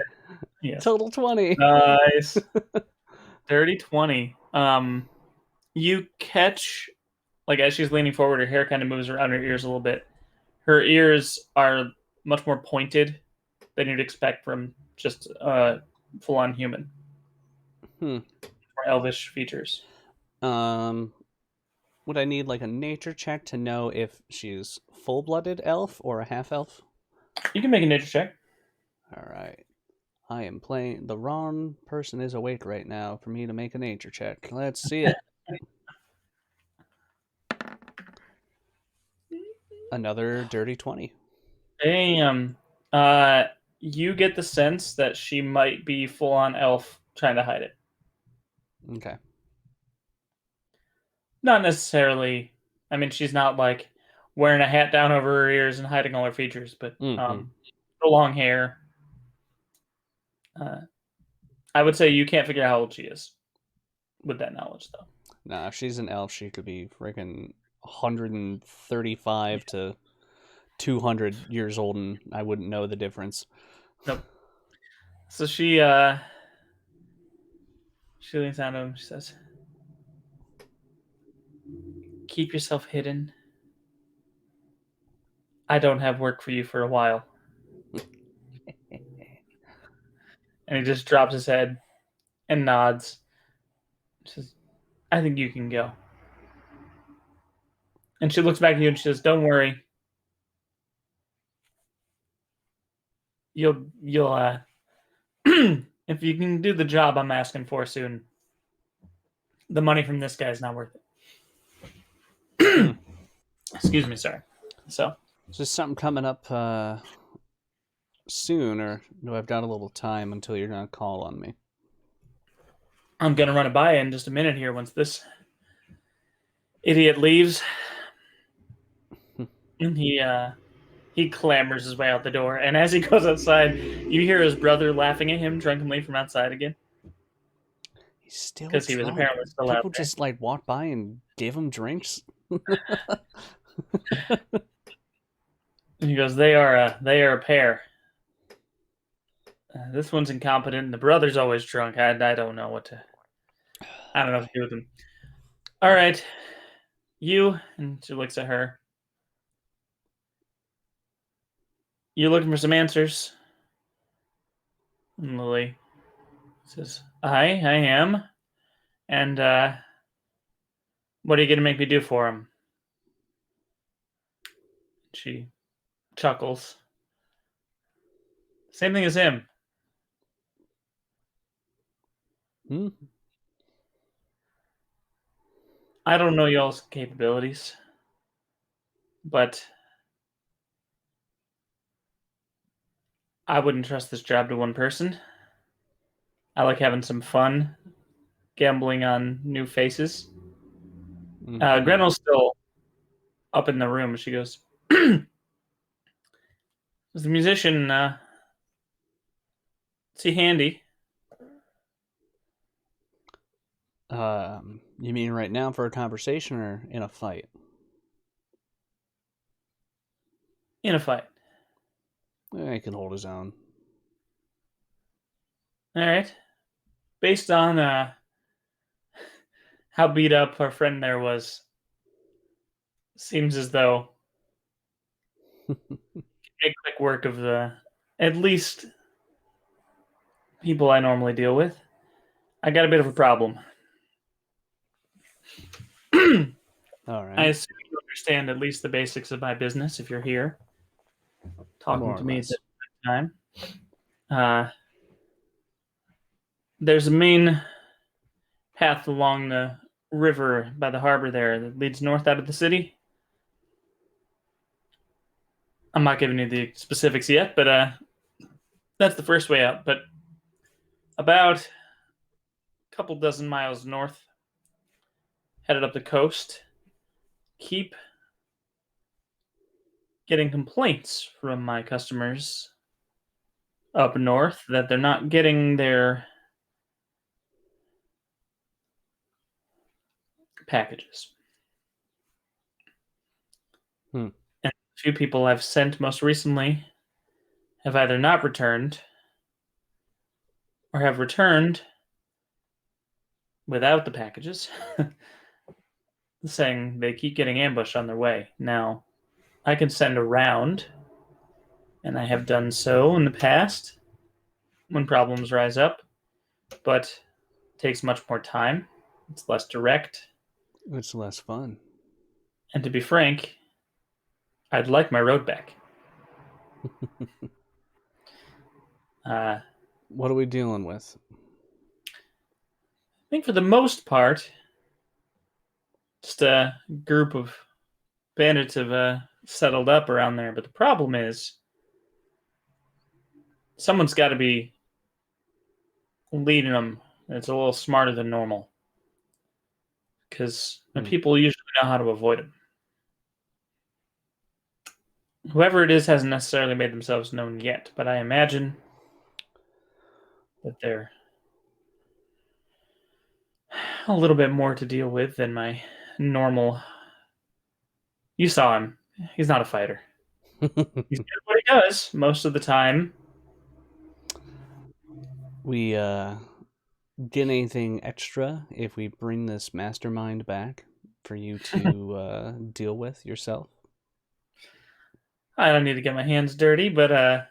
Yes. Total 20. Nice. Dirty 20. You catch, like, as she's leaning forward, her hair kind of moves around her ears a little bit. Her ears are much more pointed than you'd expect from just a full-on human. More elvish features. Would I need like a nature check to know if she's full-blooded elf or a half-elf? You can make a nature check. All right. I am playing... The wrong person is awake right now for me to make a nature check. Let's see it. Another dirty 20. Damn. You get the sense that she might be full-on elf trying to hide it. Okay. Not necessarily. I mean, she's not like wearing a hat down over her ears and hiding all her features, but the long hair. I would say you can't figure out how old she is with that knowledge, though. Nah, if she's an elf, she could be freaking 135 to 200 years old, and I wouldn't know the difference. Nope. So she leans down to him. She says, keep yourself hidden. I don't have work for you for a while. And he just drops his head and nods. She says, I think you can go. And she looks back at you and she says, don't worry. You'll if you can do the job I'm asking for soon, the money from this guy is not worth it. Excuse me, sir. So is there something coming up soon, or do I've got a little time until you're gonna call on me? I'm gonna run it by in just a minute here once this idiot leaves. And he clambers his way out the door, and as he goes outside, you hear his brother laughing at him drunkenly from outside again He's still because he was drunk. apparently still out People there. just like walk by and give him drinks. And he goes, they are a pair. This one's incompetent. And the brother's always drunk. I don't know what to. I don't know what to do with him. All right, you. And she looks at her. You're looking for some answers. And Lily says, I am. And what are you going to make me do for him? She chuckles. Same thing as him. Hmm? I don't know y'all's capabilities, but I wouldn't trust this job to one person. I like having some fun, gambling on new faces. Mm-hmm. Grenel's still up in the room. She goes, "Is the musician? Is he handy You mean right now for a conversation or in a fight? in a fight?" He can hold his own. All right. Based on how beat up our friend there was, seems as though make quick work of the at least people I normally deal with. I got a bit of a problem. I All right. assume you understand at least the basics of my business if you're here talking More or to me at this less. time. Uh, there's a main path along the river by the harbor there that leads north out of the city. I'm not giving you the specifics yet, but that's the first way out. But about a couple dozen miles north, headed up the coast, keep getting complaints from my customers up north that they're not getting their packages. Hmm. And a few people I've sent most recently have either not returned or have returned without the packages, saying they keep getting ambushed on their way. Now, I can send around, and I have done so in the past when problems rise up, but it takes much more time. It's less direct. It's less fun. And to be frank, I'd like my road back. I What are we dealing with? think for the most part, just a group of bandits have settled up around there. But the problem is, someone's got to be leading them. It's a little smarter than normal because Hmm. people usually know how to avoid them. Whoever it is hasn't necessarily made themselves known yet, but I imagine that they're a little bit more to deal with than my normal. You saw him. He's not a fighter. He's good at what he does most of the time. We get anything extra if we bring this mastermind back for you to deal with yourself? I don't need to get my hands dirty, but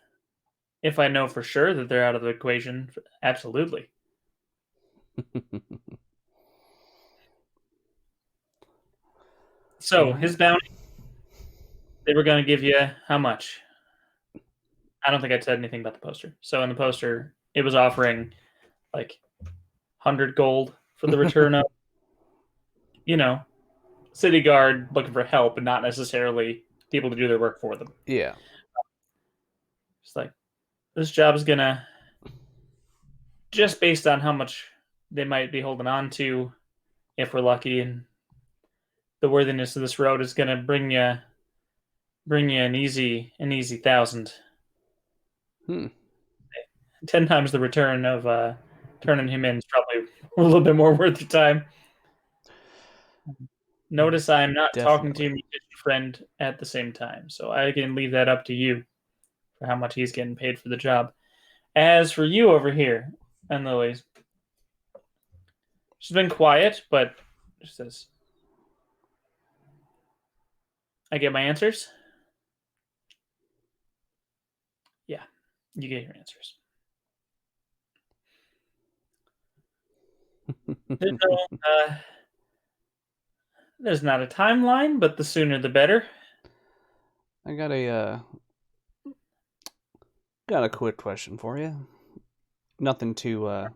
if I know for sure that they're out of the equation, absolutely. All So right. his bounty, they were going to give you how much? I don't think I said anything about the poster. So in the poster, it was offering like 100 gold for the return of, you know, city guard looking for help and not necessarily people to do their work for them. Yeah. It's like this job is gonna just based on how much they might be holding on to if we're lucky, and the worthiness of this road is going to bring you an easy 1,000. Hmm. 10 times the return of turning him in is probably a little bit more worth your time. Notice I'm not talking to your Definitely. musician friend at the same time, so I can leave that up to you for how much he's getting paid for the job. As for you over here, and Lily's, she's been quiet, but she says, I get my answers? Yeah, you get your answers. There's no, there's not a timeline, but the sooner the better. I got a quick question for you. Nothing too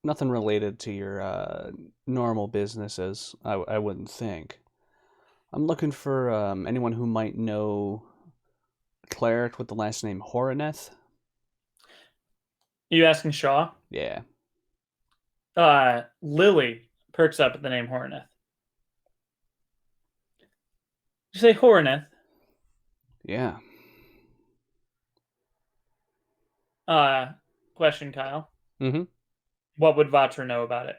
nothing related to your normal businesses. I wouldn't think. I'm looking for anyone who might know cleric with the last name Horaneth. You asking Shaw? Yeah. Lily perks up at the name Horneth. You say Horneth? Yeah. Question, Kyle. Mm-hmm. What would Vatra know about it?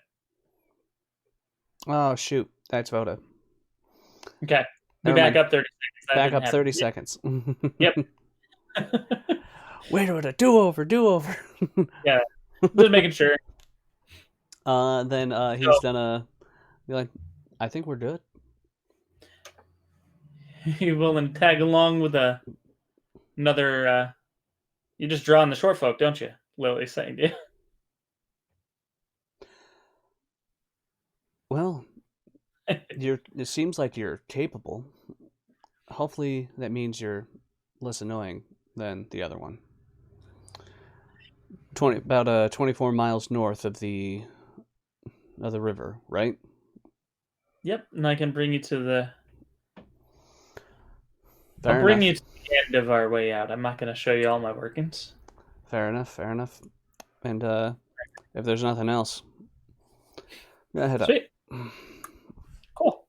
Oh shoot, that's Voda. Okay, we Never back mind. up 30 seconds. That Back didn't up 30 happen. seconds. Yep. Wait a do over, do over. Yeah, just making sure. Then So he's gonna be like, I think we're good. you willing to tag along with another? You just draw on the short folk, don't you? Lily's saying to you. Well, it seems like you're capable. Hopefully that means you're less annoying than the other one. 24 miles north of the river, right? Yep, and I can bring you to the. I'll Fair bring enough. you to the end of our way out. I'm not going to show you all my workings. Fair enough. Fair enough. And if there's nothing else, go head up. Sweet, cool.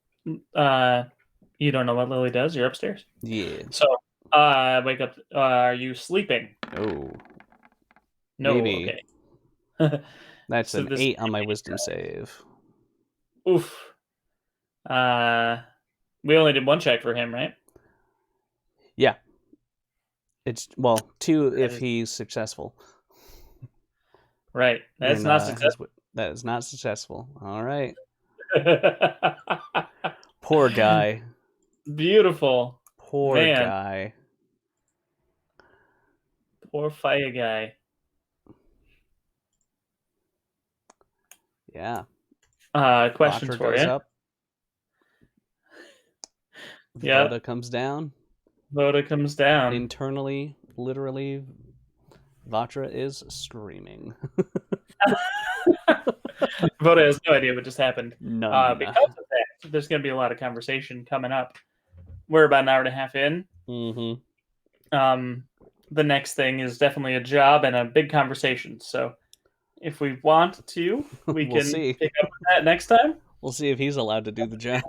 You don't know what Lily does. You're upstairs. Yeah. So, wake up. Are you sleeping? Oh, No. maybe. Okay. That's So an this. 8 on my wisdom save. Oof. Uh, we only did one check for him, right? Yeah. It's, well, 2 That if is he's successful. right. That's In not his successful. that is not successful. All right. Poor guy. Beautiful, Poor man. guy. Poor fire guy. Yeah. Questions Vatra for goes you. up. Yep. Voda comes down. Voda comes down. Internally, literally, Vatra is screaming. Voda has no idea what just happened. None. Because of that, there's going to be a lot of conversation coming up. We're about an hour and a half in. Mm-hmm. The next thing is definitely a job and a big conversation. So if we want to, we We'll can see. pick up with that next time. We'll see if he's allowed to do the job.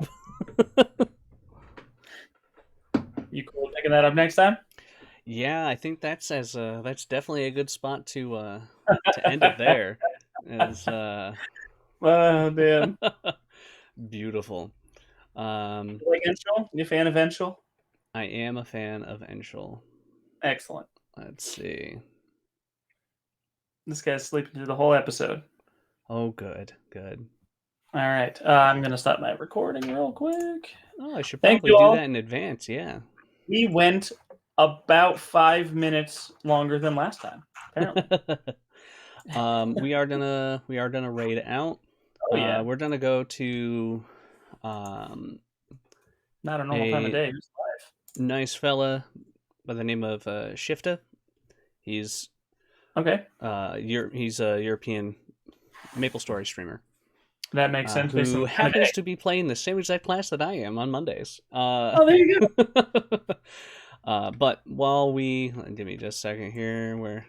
You cool with picking that up next time? Yeah, I think that's definitely a good spot to end it there. As Oh, damn. beautiful. You like Enshull? You a fan of Enshull? I am a fan of Enshull. Excellent. Let's see. This guy's sleeping through the whole episode. Oh, good, good. All right. I'm going to stop my recording real quick. Oh, I should Thank probably you do all. that in advance. Yeah. We went about 5 minutes longer than last time, apparently. We are gonna raid out. Oh, yeah. We're gonna go to Not a normal time of a day. Just live. nice fella by the name of Shiftahh. He's Okay. he's a European Maple Story streamer That makes sense based on who the time of happens day. to be playing the same exact class that I am on Mondays. Oh, there you go. But while give me just a second here, where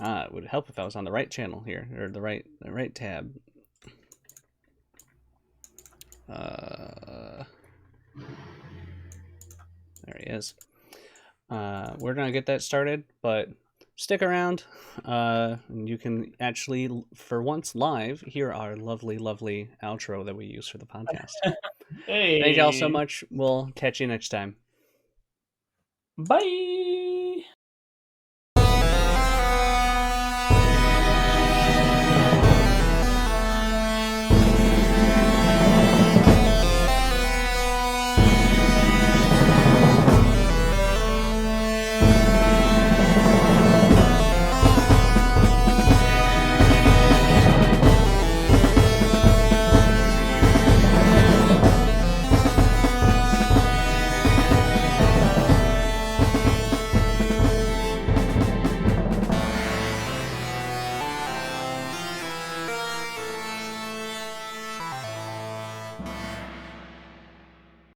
It would help if I was on the right channel here, or the right tab. There he is. We're gonna get that started, but stick around. You can actually, for once live, hear our lovely, lovely outro that we use for the podcast. Hey. Thank y'all so much. We'll catch you next time. Bye.